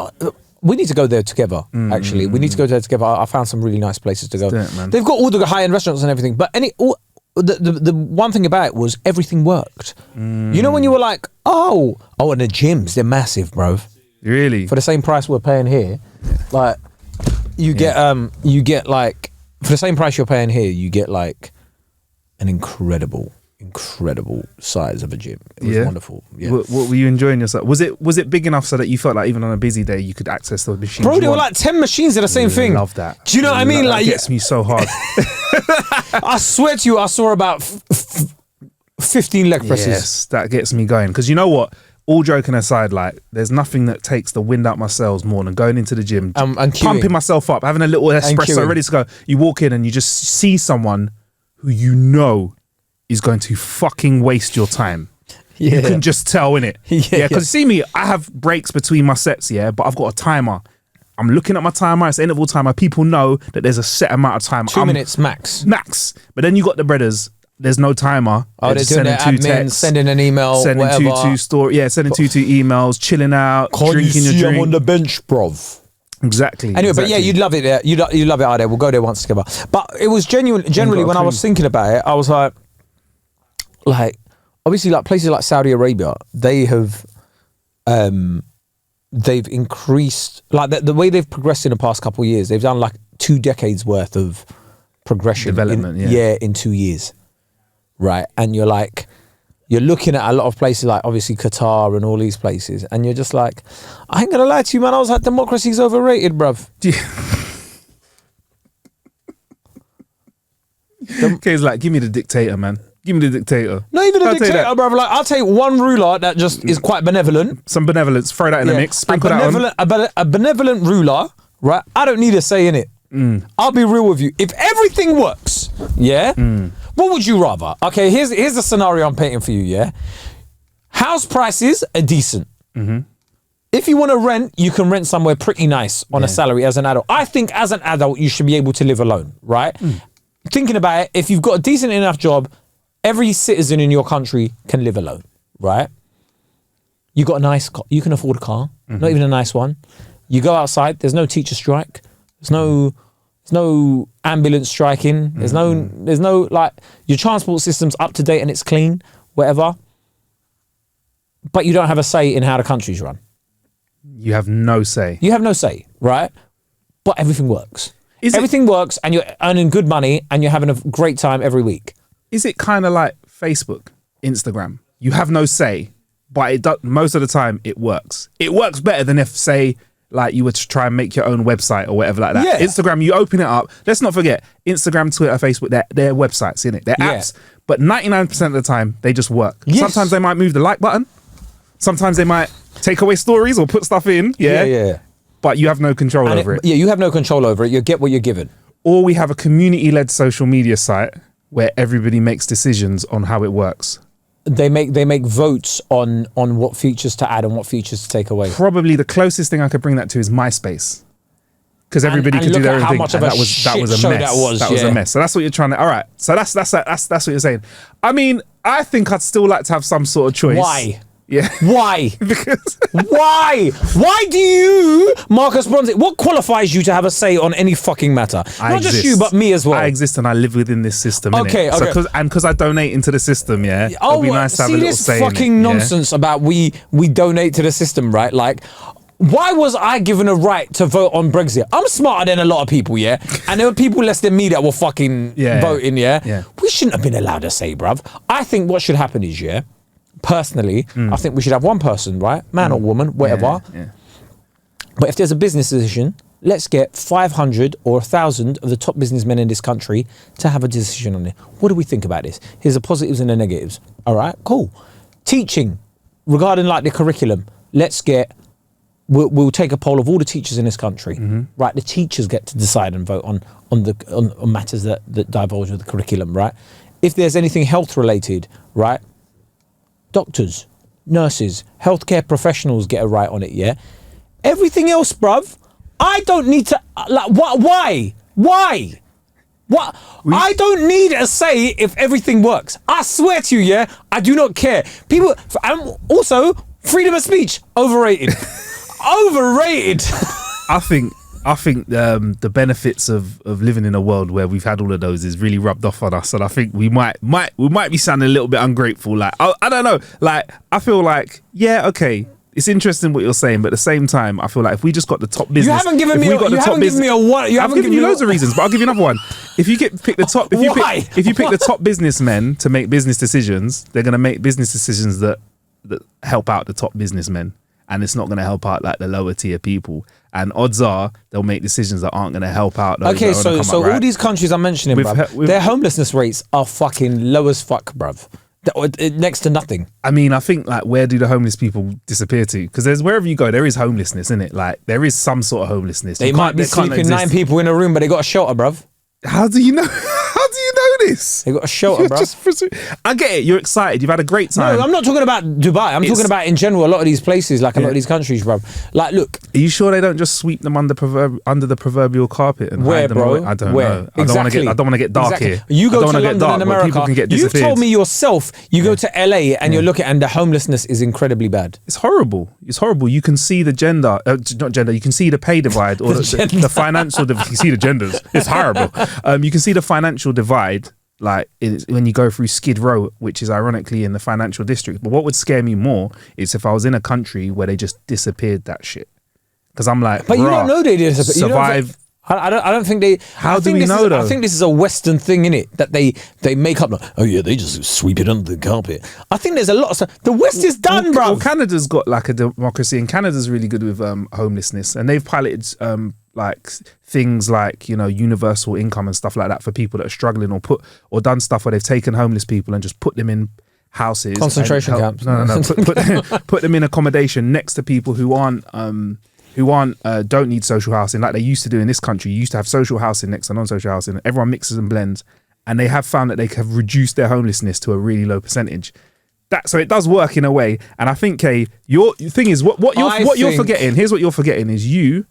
Speaker 1: We need to go there together. Actually, we need to go there together. I found some really nice places to go. They've got all the high-end restaurants and everything. But the one thing about it was everything worked. You know when you were like, oh, and the gyms, they're massive, bro.
Speaker 2: Really?
Speaker 1: For the same price we're paying here, like. you get like, for the same price you're paying here, you get like an incredible size of a gym. It was wonderful. Yeah.
Speaker 2: What were you enjoying yourself? Was it big enough so that you felt like even on a busy day you could access the machines?
Speaker 1: Bro, there were like 10 machines of the same thing.
Speaker 2: I love that.
Speaker 1: Do you know what I mean? Like,
Speaker 2: it gets me so hard.
Speaker 1: I swear to you, I saw about 15 leg presses.
Speaker 2: Yes, that gets me going. Because you know what? All joking aside, like, there's nothing that takes the wind out my sails more than going into the gym,
Speaker 1: and
Speaker 2: pumping myself up, having a little espresso ready to go. You walk in and you just see someone who you know is going to fucking waste your time. Yeah. You can just tell, innit? Yeah, because see me, I have breaks between my sets, but I've got a timer. I'm looking at my timer, it's interval timer. People know that there's a set amount of time.
Speaker 1: 2 minutes max.
Speaker 2: But then you got the brothers, there's no timer.
Speaker 1: Oh, they're doing their admin, texts, sending an email,
Speaker 2: sending
Speaker 1: whatever.
Speaker 2: Sending two emails, chilling out, drinking your drink.
Speaker 1: I'm on the bench, bruv.
Speaker 2: Exactly.
Speaker 1: Anyway, but yeah, you'd love it there. You love it out there. We'll go there once together. But it was generally when I was thinking about it, I was like, obviously, like places like Saudi Arabia, they have, they've increased, like the way they've progressed in the past couple of years. They've done like 2 decades worth of progression,
Speaker 2: development,
Speaker 1: in 2 years, right? And you're looking at a lot of places like obviously Qatar and all these places, and you're just like, I ain't gonna lie to you, man. I was like, democracy's overrated, bruv.
Speaker 2: Kae's like, give me the dictator, man. Give me the dictator.
Speaker 1: Not even a dictator, bro. Like, I'll take one ruler that just is quite benevolent.
Speaker 2: Some benevolence. Throw that in the mix. Sprinkle that on.
Speaker 1: A benevolent ruler, right? I don't need a say in it. I'll be real with you. If everything works, what would you rather? Okay, here's the scenario I'm painting for you, yeah? House prices are decent. If you want to rent, you can rent somewhere pretty nice on a salary as an adult. I think as an adult, you should be able to live alone, right? Thinking about it, if you've got a decent enough job, every citizen in your country can live alone, right? You got a nice car, you can afford a car, not even a nice one. You go outside, there's no teacher strike, there's no ambulance striking, there's no like, your transport system's up to date and it's clean, whatever. But you don't have a say in how the country's run.
Speaker 2: You have no say.
Speaker 1: You have no say, right? But everything works. Everything works and you're earning good money and you're having a great time every week.
Speaker 2: Is it kind of like Facebook, Instagram? You have no say, but most of the time it works. It works better than if, say, like you were to try and make your own website or whatever like that. Yeah. Instagram, you open it up. Let's not forget, Instagram, Twitter, Facebook, they're websites, innit? They're apps. But 99% of the time, they just work. Yes. Sometimes they might move the like button. Sometimes they might take away stories or put stuff in. Yeah. But you have no control over it.
Speaker 1: Yeah, you have no control over it. You get what you're given.
Speaker 2: Or we have a community-led social media site where everybody makes decisions on how it works.
Speaker 1: They make votes on what features to add and what features to take away.
Speaker 2: Probably the closest thing I could bring that to is MySpace, because everybody could do their own thing. That was a mess. That was a mess. So that's what you're trying to. All right. So that's what you're saying. I mean, I think I'd still like to have some sort of choice.
Speaker 1: Why?
Speaker 2: Yeah.
Speaker 1: Why?
Speaker 2: Because
Speaker 1: why? Why do you, Marcus Bronzy, what qualifies you to have a say on any fucking matter? Not just you, but me as well.
Speaker 2: I exist and I live within this system.
Speaker 1: Okay.
Speaker 2: So because I donate into the system, it'd be nice to have a little say.
Speaker 1: See this fucking nonsense about we donate to the system, right? Like, why was I given a right to vote on Brexit? I'm smarter than a lot of people, and there were people less than me that were fucking voting, We shouldn't have been allowed to say, bruv. I think what should happen is, personally, I think we should have one person, right? Man or woman, whatever.
Speaker 2: Yeah.
Speaker 1: But if there's a business decision, let's get 500 or 1,000 of the top businessmen in this country to have a decision on it. What do we think about this? Here's the positives and the negatives. All right, cool. Teaching, regarding like the curriculum, we'll take a poll of all the teachers in this country. Right, the teachers get to decide and vote on matters that divulge with the curriculum, right? If there's anything health related, right? Doctors, nurses, healthcare professionals get a right on it, Everything else, bruv, I don't need to, like, why? What? I don't need a say if everything works. I swear to you, I do not care. People, and also, freedom of speech, overrated. Overrated.
Speaker 2: I think the benefits of living in a world where we've had all of those is really rubbed off on us, and I think we might be sounding a little bit ungrateful. Like I don't know. Like I feel like okay, it's interesting what you're saying, but at the same time, I feel like if we just got the top business,
Speaker 1: You haven't given me.
Speaker 2: I've given you loads of reasons, but I'll give you another one. If you pick the top, if you pick the top businessmen to make business decisions, they're going to make business decisions that help out the top businessmen, and it's not going to help out like the lower tier people. And odds are they'll make decisions that aren't going to help out those.
Speaker 1: Okay, so all these countries I'm mentioning, bruv, their homelessness rates are fucking low as fuck, bruv. Next to nothing.
Speaker 2: I mean, I think like where do the homeless people disappear to? Because there's wherever you go, there is homelessness, isn't it? Like there is some sort of homelessness.
Speaker 1: They might be sleeping 9 people in a room, but they got a shelter, bruv.
Speaker 2: How do you know? How do you know this?
Speaker 1: They got a shelter, bro.
Speaker 2: I get it. You're excited. You've had a great time.
Speaker 1: No, I'm not talking about Dubai. I'm talking about in general. A lot of these places, like a lot of these countries, bro. Like, look.
Speaker 2: Are you sure they don't just sweep them under the proverbial carpet and
Speaker 1: where,
Speaker 2: hide them
Speaker 1: bro?
Speaker 2: away? I don't
Speaker 1: where?
Speaker 2: know.
Speaker 1: Exactly.
Speaker 2: I don't want to get dark here.
Speaker 1: You go to London and America. You've told me yourself. You go to LA and you're looking, and the homelessness is incredibly bad.
Speaker 2: It's horrible. It's horrible. You can see the gender, not gender. You can see the pay divide or the financial. You can see the genders. It's horrible. You can see the financial divide. Like when you go through Skid Row, which is ironically in the financial district. But what would scare me more is if I was in a country where they just disappeared that shit. Because I'm like,
Speaker 1: but you don't know they disappeared.
Speaker 2: Survive.
Speaker 1: I don't think they.
Speaker 2: How do we know though?
Speaker 1: I think this is a Western thing, innit? That they make up like, oh yeah, they just sweep it under the carpet. I think there's a lot of stuff. The West is done, bro.
Speaker 2: Well, Canada's got like a democracy, and Canada's really good with homelessness, and they've piloted like things like, you know, universal income and stuff like that for people that are struggling, or done stuff where they've taken homeless people and just put them in houses,
Speaker 1: concentration camps.
Speaker 2: No. Put them in accommodation next to people who don't need social housing like they used to do in this country. You used to have social housing next to non-social housing. Everyone mixes and blends, and they have found that they have reduced their homelessness to a really low percentage. So it does work in a way. And I think, Kae, your thing is what you're forgetting. Here's what you're forgetting is you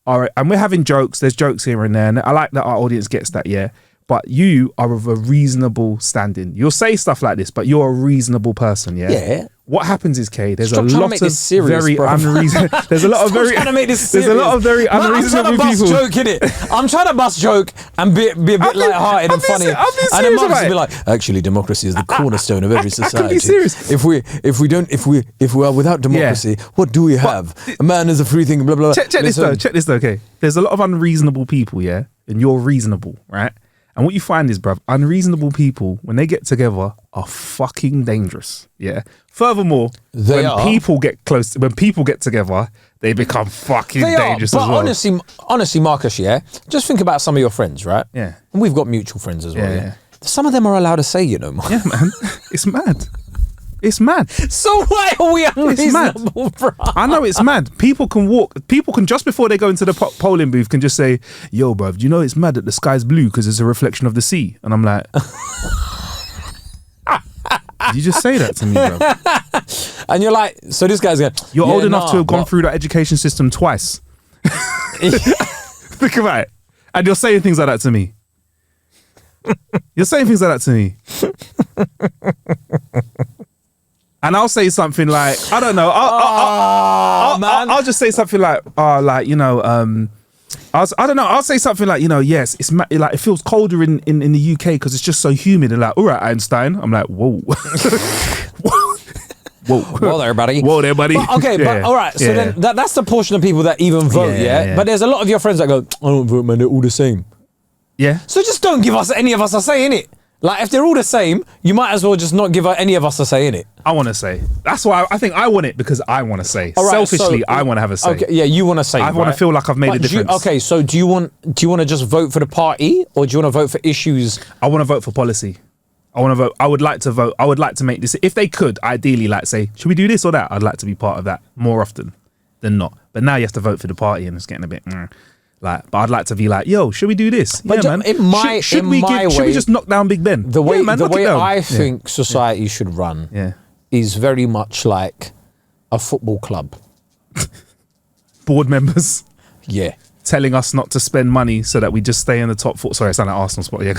Speaker 2: are, and we're having jokes. There's jokes here and there, and I like that our audience gets that. Yeah. But you are of a reasonable standing. You'll say stuff like this, but you're a reasonable person, yeah? Yeah. What happens is, Kae, there's a lot of very unreasonable. There's a lot of very. There's a lot of very unreasonable people.
Speaker 1: I'm trying to bust joke, innit? I'm trying to bust joke and be a bit light-hearted and funny. And then Marcus will be like, actually, democracy is the cornerstone of every society. I can be serious. If we are without democracy, what do we have? A man is a free thing. Blah blah.
Speaker 2: Check this though. Okay, there's a lot of unreasonable people, yeah, and you're reasonable, right? And what you find is, bruv, unreasonable people, when they get together, are fucking dangerous. Yeah. Furthermore, when people get together, they become fucking dangerous as well.
Speaker 1: But honestly, Marcus, yeah, just think about some of your friends, right?
Speaker 2: Yeah.
Speaker 1: And we've got mutual friends as well. Yeah. Some of them are allowed to say, you know,
Speaker 2: yeah, man. It's mad. It's mad.
Speaker 1: So why are we unreasonable, bro?
Speaker 2: I know it's mad. People can just before they go into the polling booth can just say, yo, bruv, do you know it's mad that the sky's blue because it's a reflection of the sea? And I'm like, did you just say that to me, bruv?
Speaker 1: And you're like, so this guy's going,
Speaker 2: you're old enough to have gone through that education system twice. Think about it. And you're saying things like that to me. You're saying things like that to me. And I'll say something like, I don't know. I'll just say something like, you know, I don't know. I'll say something like, you know, yes, it's like it feels colder in the UK because it's just so humid. And like, all right, Einstein. I'm like, whoa. Whoa.
Speaker 1: Whoa there, buddy.
Speaker 2: Whoa there, buddy.
Speaker 1: But, okay, but all right. So then that's the portion of people that even vote, yeah? But there's a lot of your friends that go, I don't vote, man. They're all the same.
Speaker 2: Yeah.
Speaker 1: So just don't give us any of us a say, innit? Like, if they're all the same, you might as well just not give any of us a say, innit?
Speaker 2: I want to say. That's why I think I want it, because I want to say. Right, selfishly, I want to have a say. Okay,
Speaker 1: yeah, you want to say.
Speaker 2: I want to feel like I've made a difference.
Speaker 1: Okay, so do you want to just vote for the party, or do you want to vote for issues?
Speaker 2: I want to vote for policy. I want to vote. I would like to vote. I would like to make this. If they could, ideally, like say, should we do this or that? I'd like to be part of that more often than not. But now you have to vote for the party, and it's getting a bit. Like, but I'd like to be like, yo, should we do this?
Speaker 1: But
Speaker 2: yeah, man. Should we just knock down Big Ben?
Speaker 1: The way I think society should run is very much like a football club.
Speaker 2: Board members.
Speaker 1: Yeah.
Speaker 2: Telling us not to spend money so that we just stay in the top four. Sorry, I sound like Arsenal spot. Yeah,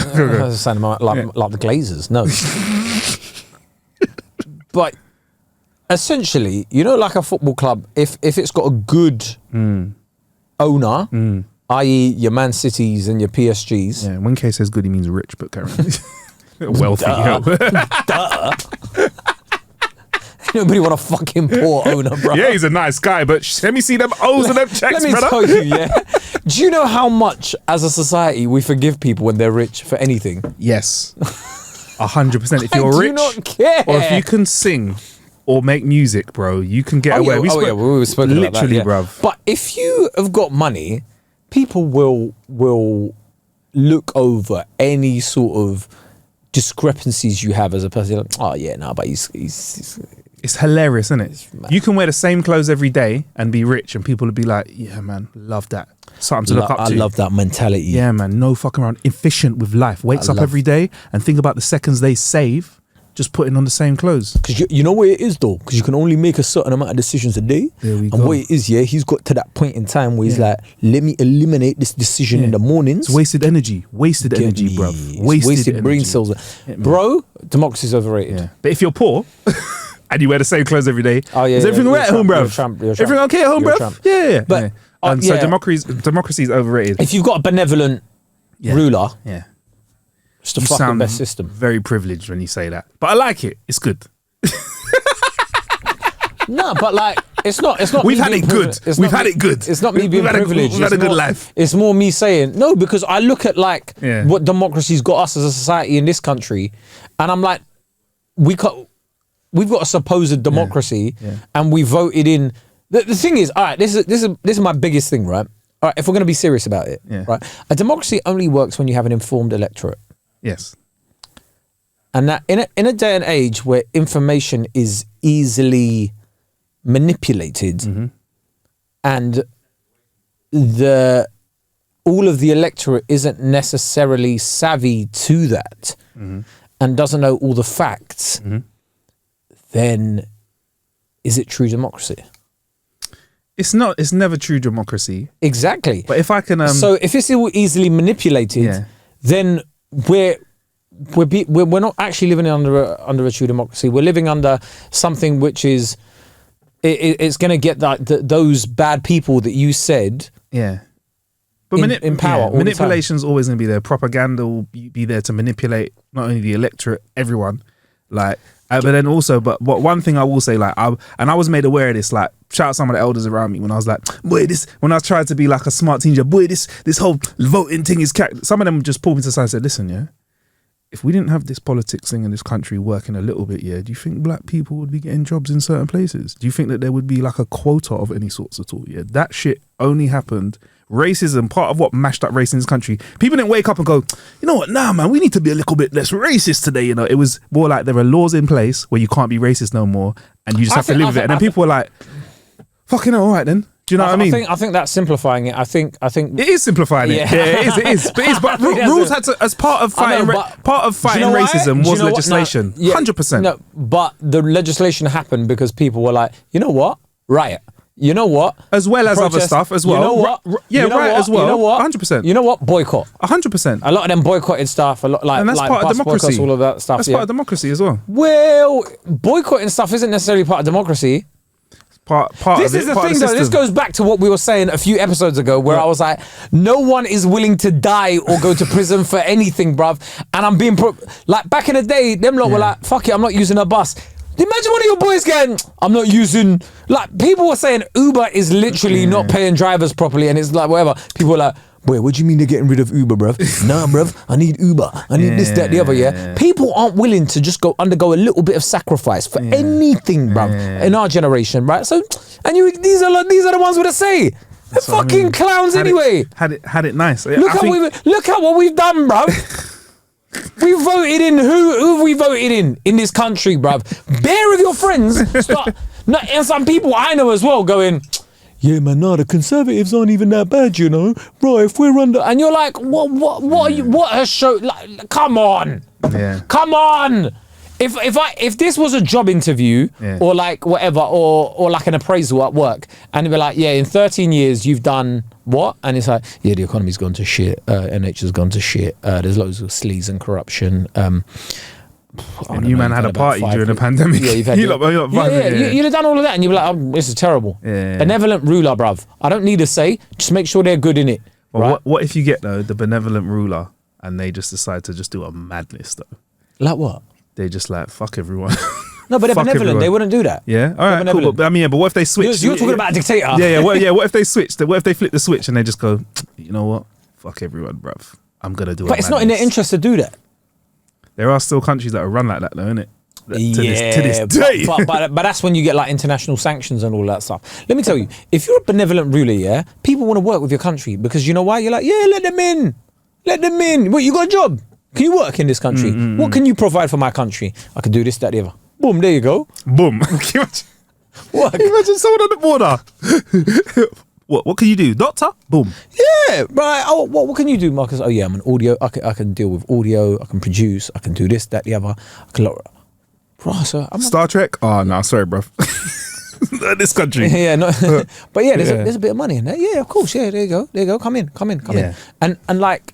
Speaker 1: I sound like the Glazers. No. But essentially, you know, like a football club, if it's got a good owner, i.e. your Man Cities and your PSGs.
Speaker 2: Yeah, when Kae says good, he means rich, but currently wealthy.
Speaker 1: Duh. nobody want a fucking poor owner, bro.
Speaker 2: Yeah, he's a nice guy, but let me see them O's and them checks,
Speaker 1: Let me
Speaker 2: brother.
Speaker 1: tell you, yeah. Do you know how much, as a society, we forgive people when they're rich for anything?
Speaker 2: Yes. 100%. If you're
Speaker 1: I
Speaker 2: rich,
Speaker 1: do not care.
Speaker 2: or if you can sing or make music, bro, you can get away.
Speaker 1: we were spoken about that,
Speaker 2: literally,
Speaker 1: yeah.
Speaker 2: bruv.
Speaker 1: But if you have got money, people will look over any sort of discrepancies you have as a person. Like, oh yeah, no, but he's
Speaker 2: It's hilarious, isn't it? You can wear the same clothes every day and be rich, and people would be like, "Yeah, man, love that. Something to look up to."
Speaker 1: I love that mentality.
Speaker 2: Yeah, man, no fucking around. Efficient with life. Wakes up every day and think about the seconds they save just putting on the same clothes.
Speaker 1: Because you know what it is though? Because you can only make a certain amount of decisions a day.
Speaker 2: There we
Speaker 1: and
Speaker 2: go.
Speaker 1: what it is, yeah, he's got to that point in time where he's like, let me eliminate this decision in the mornings.
Speaker 2: It's wasted energy. Wasted energy, bruv.
Speaker 1: Wasted brain cells. Bro, democracy's overrated.
Speaker 2: Yeah. But if you're poor and you wear the same clothes every day,
Speaker 1: Oh, yeah,
Speaker 2: is everything
Speaker 1: you're
Speaker 2: right
Speaker 1: a
Speaker 2: at home,
Speaker 1: tramp,
Speaker 2: bruv?
Speaker 1: you're a tramp, you're a
Speaker 2: Everything
Speaker 1: tramp.
Speaker 2: okay at home,
Speaker 1: You're a
Speaker 2: bruv?
Speaker 1: tramp.
Speaker 2: Yeah.
Speaker 1: But,
Speaker 2: So
Speaker 1: yeah.
Speaker 2: democracy is overrated.
Speaker 1: If you've got a benevolent ruler,
Speaker 2: Yeah.
Speaker 1: it's the
Speaker 2: You
Speaker 1: fucking
Speaker 2: sound
Speaker 1: best system.
Speaker 2: very privileged when you say that. But I like it. It's good.
Speaker 1: No, but like it's not.
Speaker 2: We've
Speaker 1: me
Speaker 2: had
Speaker 1: being
Speaker 2: it good.
Speaker 1: It's
Speaker 2: We've
Speaker 1: not
Speaker 2: had
Speaker 1: me-
Speaker 2: it good.
Speaker 1: It's not me being privileged.
Speaker 2: We've had a
Speaker 1: It's
Speaker 2: good
Speaker 1: more-
Speaker 2: life.
Speaker 1: It's more me saying no, because I look at like
Speaker 2: Yeah.
Speaker 1: what democracy's got us as a society in this country, and I'm like, we've got a supposed democracy, and we voted in. The thing is, all right, this is my biggest thing, right? All right, if we're going to be serious about it, right? A democracy only works when you have an informed electorate.
Speaker 2: Yes.
Speaker 1: And that in a day and age where information is easily manipulated, and all of the electorate isn't necessarily savvy to that, and doesn't know all the facts, then is it true democracy?
Speaker 2: It's not. It's never true democracy.
Speaker 1: Exactly.
Speaker 2: But if I can,
Speaker 1: so if it's all easily manipulated, then we're not actually living under a true democracy. We're living under something which is it's going to get those bad people that you said.
Speaker 2: Yeah. But
Speaker 1: in power. All
Speaker 2: manipulation's always going to be there. Propaganda will be there to manipulate not only the electorate, everyone. Like, but then also, but one thing I will say, like, I was made aware of this. Like, shout out some of the elders around me when I was like, boy, when I was trying to be like a smart teenager, boy, this whole voting thing is. Some of them just pulled me to the side and said, listen, yeah, if we didn't have this politics thing in this country working a little bit, yeah, do you think black people would be getting jobs in certain places? Do you think that there would be like a quota of any sorts at all? Yeah, that shit only happened. Racism, part of what mashed up race in this country. People didn't wake up and go, you know what, nah, man, we need to be a little bit less racist today. You know, it was more like there are laws in place where you can't be racist no more, and you just have to live with it. And then people were like, fucking hell, all right then. Do you know what I mean?
Speaker 1: I think that's simplifying it. I think
Speaker 2: it is simplifying it. Yeah, it is. But rules had to, as part of fighting racism was legislation. 100%.
Speaker 1: No, but the legislation happened because people were like, you know what, riot. You know what?
Speaker 2: As well as other stuff as well.
Speaker 1: You know what?
Speaker 2: As well.
Speaker 1: You know what?
Speaker 2: 100%.
Speaker 1: You know what? Boycott.
Speaker 2: 100%.
Speaker 1: A lot of them boycotted stuff. A lot
Speaker 2: and that's part of democracy.
Speaker 1: Boycotts, all of that stuff.
Speaker 2: That's part of democracy as well.
Speaker 1: Well, boycotting stuff isn't necessarily part of democracy.
Speaker 2: Part
Speaker 1: this is the thing, though. This goes back to what we were saying a few episodes ago, where I was like, no one is willing to die or go to prison for anything, bruv. And I'm being like, back in the day, them lot were like, fuck it, I'm not using a bus. Imagine one of your boys going, I'm not using, like, people were saying Uber is literally not paying drivers properly, and it's like, whatever. People were like, boy, what do you mean they're getting rid of Uber, bruv? Nah, bruv, I need Uber. I need this, that, the other, yeah? People aren't willing to just undergo a little bit of sacrifice for anything, bruv, in our generation, right? So, and these are the ones with a say. They're fucking clowns anyway.
Speaker 2: Had it nice.
Speaker 1: Look at what we've done, bruv. We voted in who have we voted in this country, bruv? Bear with your friends. And some people I know as well going, yeah, man, no, the Conservatives aren't even that bad, you know. Bro, if we're under, and you're like, what are you? What has show? Like, come on, come on. If this was a job interview or like whatever or like an appraisal at work, and they'd be like, yeah, in 13 years you've done what? And it's like, yeah, the economy's gone to shit, NH has gone to shit, there's loads of sleaze and corruption. And
Speaker 2: you man had a party during the pandemic.
Speaker 1: Yeah, you've had you'd have done all of that, and you'd be like, oh, this is terrible. Benevolent ruler, bruv. I don't need a say. Just make sure they're good in it.
Speaker 2: Well,
Speaker 1: right?
Speaker 2: what if you get though the benevolent ruler and they just decide to just do a madness though?
Speaker 1: Like what?
Speaker 2: They just like, fuck everyone.
Speaker 1: No, but they're
Speaker 2: Fuck
Speaker 1: benevolent.
Speaker 2: everyone.
Speaker 1: They wouldn't do that.
Speaker 2: Yeah, all right, cool. But I mean, but what if they switch?
Speaker 1: You're talking about a dictator.
Speaker 2: Yeah. What if they switch? What if they flip the switch and they just go, you know what? Fuck everyone, bruv. I'm gonna do it.
Speaker 1: But it's not in their interest to do that.
Speaker 2: There are still countries that are run like that, though, innit? To
Speaker 1: Yeah,
Speaker 2: this day.
Speaker 1: but that's when you get like international sanctions and all that stuff. Let me tell you, if you're a benevolent ruler, yeah, people want to work with your country because you know why? You're like, yeah, let them in. Let them in. What, you got a job? Can you work in this country? What can you provide for my country? I can do this, that, the other. Boom, there you go.
Speaker 2: Boom. Can you imagine?
Speaker 1: What?
Speaker 2: Can you imagine someone on the border? What can you do? Doctor? Boom.
Speaker 1: Yeah, right. Oh, what can you do, Marcus? Oh, yeah, I'm an audio. I can deal with audio. I can produce. I can do this, that, the other. I can... Bro, so
Speaker 2: Star Trek? Oh, no, sorry, bro. This country.
Speaker 1: Yeah, no. But yeah, there's a bit of money in there. Yeah, of course. Yeah, there you go. Come in. And like,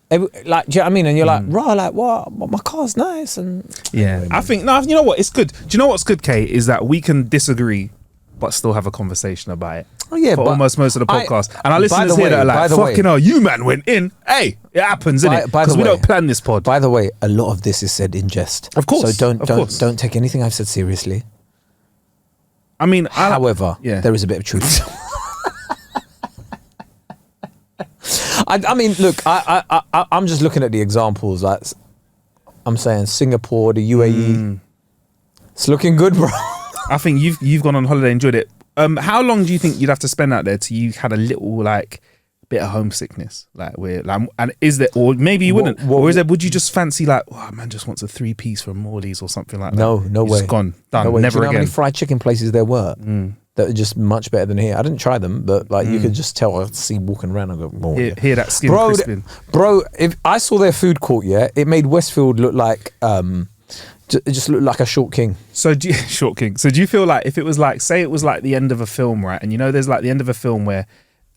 Speaker 1: do you know what I mean? And you're like, raw, like, what? My car's nice. And
Speaker 2: yeah, I think, no, you know what? It's good. Do you know what's good, Kate? Is that we can disagree, but still have a conversation about it.
Speaker 1: Oh, yeah,
Speaker 2: for
Speaker 1: but
Speaker 2: almost most of the podcast. And our listeners here that are like, fucking hell, you man went in. Hey, it happens, innit? Because we don't plan this pod.
Speaker 1: By the way, a lot of this is said in jest.
Speaker 2: Of course.
Speaker 1: So don't take anything I've said seriously.
Speaker 2: I mean,
Speaker 1: however, there is a bit of truth. I mean, look, I'm just looking at the examples. Like, I'm saying Singapore, the UAE. It's looking good, bro.
Speaker 2: I think you've gone on holiday, enjoyed it. How long do you think you'd have to spend out there till you had a little like bit of homesickness? Like where, like, and is there, or maybe you wouldn't, or is there? Would you just fancy like, oh man, just wants a 3-piece from Morley's or something like that?
Speaker 1: No way.
Speaker 2: Just gone, done,
Speaker 1: no way.
Speaker 2: never
Speaker 1: Do you know
Speaker 2: again.
Speaker 1: How many fried chicken places there were that are just much better than here? I didn't try them, but like you could just tell. I see walking around. I go, oh,
Speaker 2: hear that skin crisping,
Speaker 1: bro. If I saw their food court, it made Westfield look like it just looked like a short king.
Speaker 2: So short king. So do you feel like if it was like, say it was like the end of a film, right? And you know, there's like the end of a film where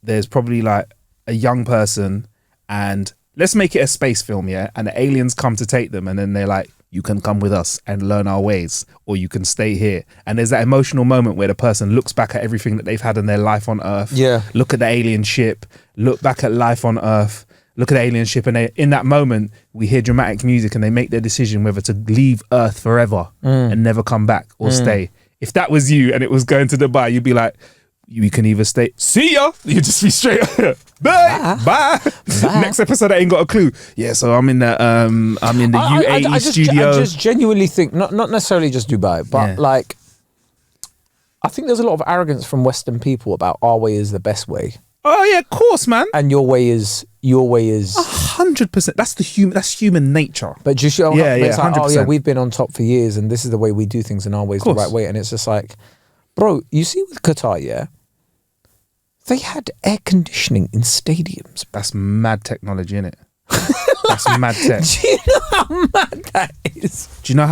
Speaker 2: there's probably like a young person, and let's make it a space film, yeah? And the aliens come to take them, and then they're like, you can come with us and learn our ways, or you can stay here. And there's that emotional moment where the person looks back at everything that they've had in their life on Earth.
Speaker 1: Yeah.
Speaker 2: Look at the alien ship, look back at life on Earth, look at the alien ship, and in that moment, we hear dramatic music and they make their decision whether to leave Earth forever and never come back or stay. If that was you and it was going to Dubai, you'd be like, you can either stay, see ya, you just be straight, bye. Next episode, I ain't got a clue. Yeah, so I'm in the UAE studio.
Speaker 1: I just genuinely think, not necessarily just Dubai, but like, I think there's a lot of arrogance from Western people about our way is the best way.
Speaker 2: Oh yeah, of course, man.
Speaker 1: And your way is
Speaker 2: 100%. That's human nature.
Speaker 1: But just it's
Speaker 2: 100%.
Speaker 1: like, oh yeah, we've been on top for years, and this is the way we do things, and our way is the right way. And it's just like, bro, you see with Qatar, they had air conditioning in stadiums.
Speaker 2: That's mad technology, innit? That's mad tech.
Speaker 1: Do you know how mad that is?
Speaker 2: Do you know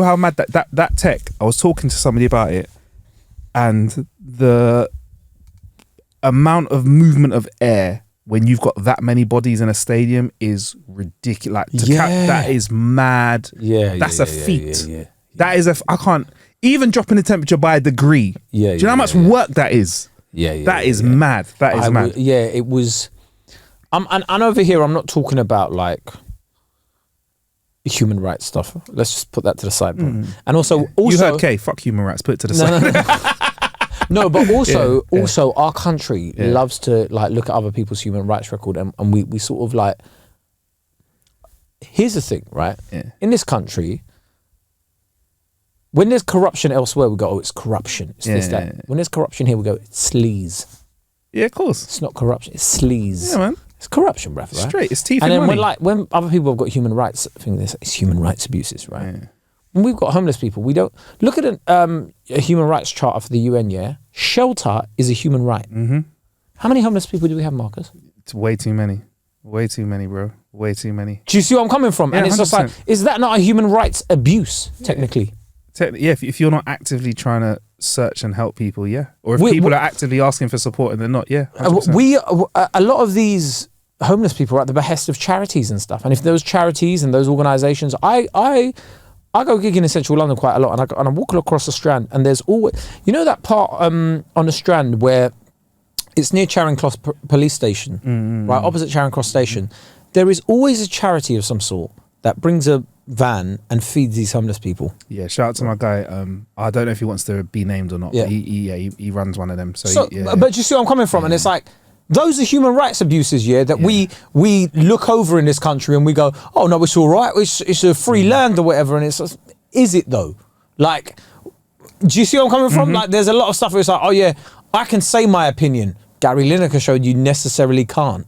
Speaker 2: how mad that tech? I was talking to somebody about it, and the amount of movement of air when you've got that many bodies in a stadium is ridiculous. Like, that is mad. That's a feat. That is I can't even dropping the temperature by a degree. Do you know how much work that is? That is mad. That is mad.
Speaker 1: It was. And over here, I'm not talking about like human rights stuff. Let's just put that to the side, bro. And also,
Speaker 2: you heard Kae, fuck human rights. Put it to the side.
Speaker 1: No, but also our country loves to like look at other people's human rights record, and we sort of like. Here's the thing, right? In this country, when there's corruption elsewhere, we go, oh, it's corruption. It's this, that. When there's corruption here, we go, it's sleaze.
Speaker 2: Yeah, of course.
Speaker 1: It's not corruption, it's sleaze.
Speaker 2: Yeah, man.
Speaker 1: It's corruption, bruv, right?
Speaker 2: Straight, it's teeth
Speaker 1: and
Speaker 2: and
Speaker 1: then
Speaker 2: money.
Speaker 1: when other people have got human rights, I think it's human rights abuses, right? When we've got homeless people, we don't look at a human rights charter for the UN. Shelter is a human right. How many homeless people do we have, Marcus?
Speaker 2: It's way too many. Way too many, bro. Way too many.
Speaker 1: Do you see where I'm coming from? And it's 100%. Just like, is that not a human rights abuse, technically?
Speaker 2: If you're not actively trying to search and help people, or if people are actively asking for support and they're not, 100%.
Speaker 1: A lot of these homeless people are at the behest of charities and stuff. And if those charities and those organisations, I go gigging in central London quite a lot, and I walk across the Strand, and there's always, you know, that part on the Strand where it's near Charing Cross police station, right opposite Charing Cross station. There is always a charity of some sort that brings a van and feeds these homeless people.
Speaker 2: Yeah, shout out to my guy. I don't know if he wants to be named or not.
Speaker 1: Yeah.
Speaker 2: But he runs one of them.
Speaker 1: But you see where I'm coming from, and it's like those are human rights abuses, that we look over in this country and we go, oh no, it's all right. It's a free land or whatever, and is it though? Like, do you see where I'm coming from? Like, there's a lot of stuff where it's like, oh yeah, I can say my opinion. Gary Lineker showed you necessarily can't.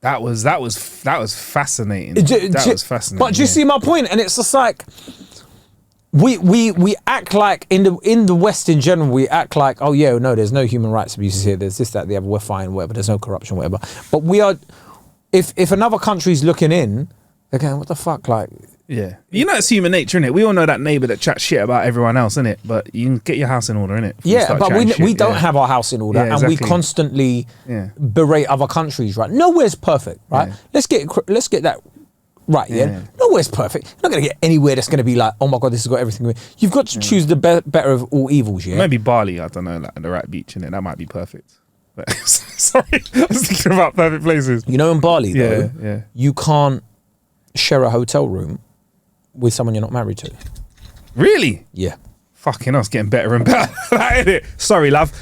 Speaker 2: That was fascinating. That was fascinating.
Speaker 1: But do you see my point? And it's just like we act like in the West in general, we act like, oh yeah, no, there's no human rights abuses here. There's this, that, the other. We're fine, whatever. There's no corruption, whatever. But we are. If another country's looking in, they're going, what the fuck, like.
Speaker 2: Yeah, it's human nature, innit? We all know that neighbour that chats shit about everyone else, innit? But you can get your house in order, innit?
Speaker 1: Yeah, but we don't have our house in order,
Speaker 2: exactly.
Speaker 1: and we constantly berate other countries, right? Nowhere's perfect, right? Let's get that right, yeah? Nowhere's perfect. You're not going to get anywhere that's going to be like, oh my God, this has got everything. You've got to choose the better of all evils, yeah?
Speaker 2: Maybe Bali, I don't know, like the right beach, innit? That might be perfect. But, sorry, I was thinking about perfect places.
Speaker 1: In Bali, though, you can't share a hotel room with someone you're not married to.
Speaker 2: Really?
Speaker 1: Yeah.
Speaker 2: Fucking hell, it's getting better and better. Ain't it? Sorry, love.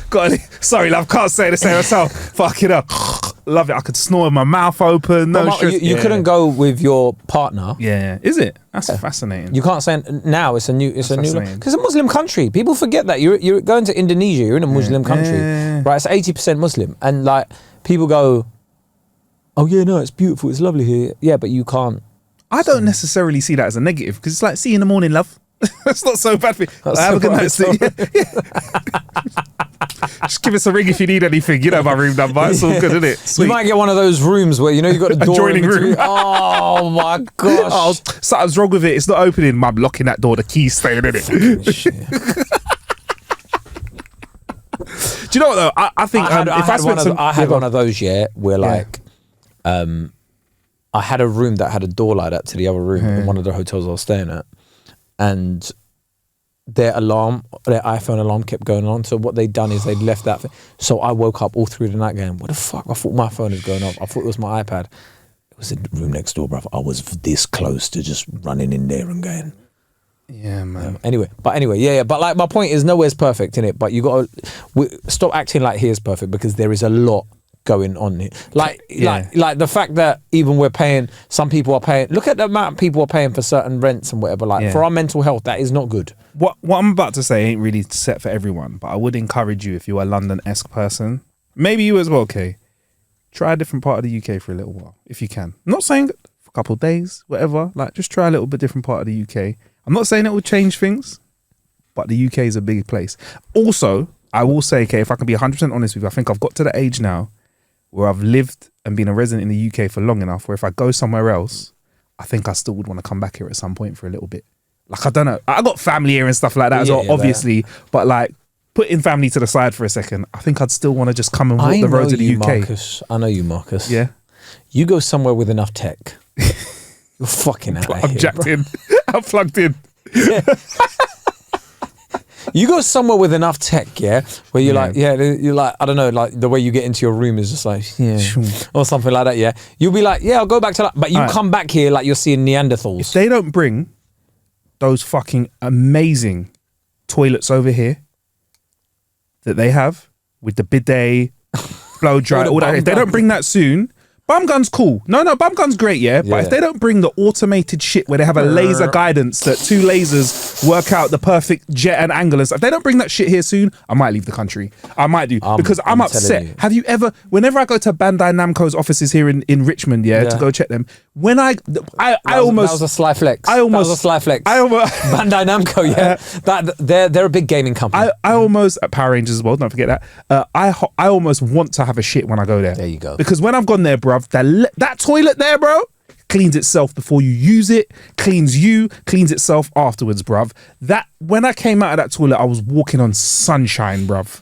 Speaker 2: Sorry, love. Can't say the same myself. Fucking up. Love it. I could snore with my mouth open. No stress.
Speaker 1: You couldn't go with your partner.
Speaker 2: Yeah. Is it? That's fascinating.
Speaker 1: You can't say now. It's a new because it's a Muslim country. People forget that you're going to Indonesia. You're in a Muslim country, right? It's 80% Muslim, and like people go, oh yeah, no, it's beautiful. It's lovely here. Yeah, but you can't.
Speaker 2: I don't necessarily see that as a negative because it's like, see you in the morning, love. That's not so bad for you. Have a good night's sleep. Just give us a ring if you need anything. You know my room number. It's all good, isn't it? Sweet.
Speaker 1: You might get one of those rooms where you've got a door
Speaker 2: adjoining room.
Speaker 1: Oh my gosh.
Speaker 2: Something's wrong with it. It's not opening. I'm locking that door. The key's staying in it. Do you know what though? I think
Speaker 1: I had one of those where like I had a room that had a door like that to the other room in one of the hotels I was staying at, and their iPhone alarm kept going on. So what they'd done is they'd left that. So I woke up all through the night going, what the fuck? I thought my phone was going off. I thought it was my iPad. It was in the room next door, bruv. I was this close to just running in there and going.
Speaker 2: Yeah, man.
Speaker 1: Anyway, yeah. But like my point is, nowhere's perfect in it. But you got to stop acting like here's perfect, because there is a lot going on here. Like the fact that even we're paying, some people are paying, look at the amount people are paying for certain rents and whatever, for our mental health, that is not good.
Speaker 2: What I'm about to say ain't really set for everyone, but I would encourage you, if you're a London-esque person, maybe you as well, Kay, try a different part of the UK for a little while, if you can. I'm not saying for a couple of days, whatever, like just try a little bit different part of the UK. I'm not saying it will change things, but the UK is a big place. Also, I will say, Kay, if I can be 100% honest with you, I think I've got to the age now where I've lived and been a resident in the UK for long enough where if I go somewhere else, I think I still would want to come back here at some point for a little bit. Like, I don't know. I got family here and stuff like that as well, obviously. But like, putting family to the side for a second, I think I'd still want to just come and walk the roads of the UK.
Speaker 1: Marcus. I know you, Marcus.
Speaker 2: Yeah.
Speaker 1: You go somewhere with enough tech. You're fucking out of here,
Speaker 2: I'm jacked in. I'm plugged in.
Speaker 1: Yeah. You go somewhere with enough tech, where you're you're like, I don't know, like the way you get into your room is just like, or something like that, You'll be like, I'll go back to that. But you come back here like you're seeing Neanderthals.
Speaker 2: If they don't bring those fucking amazing toilets over here that they have with the bidet, blow dry, all that, if they don't bring that soon, Bum gun's cool. No, bum gun's great, But if they don't bring the automated shit where they have a laser guidance that two lasers work out the perfect jet and angle and stuff, if they don't bring that shit here soon, I might leave the country. I might do. Because I'm upset. Have you ever, whenever I go to Bandai Namco's offices here in Richmond, to go check them, when I almost...
Speaker 1: That was a sly flex. Bandai Namco, they're a big gaming company.
Speaker 2: I almost, Power Rangers as well, don't forget that. I almost want to have a shit when I go there.
Speaker 1: There you go.
Speaker 2: Because when I've gone there, bro, that toilet there, bro, cleans itself before you use it, cleans itself afterwards, bruv. That, when I came out of that toilet, I was walking on sunshine, bruv.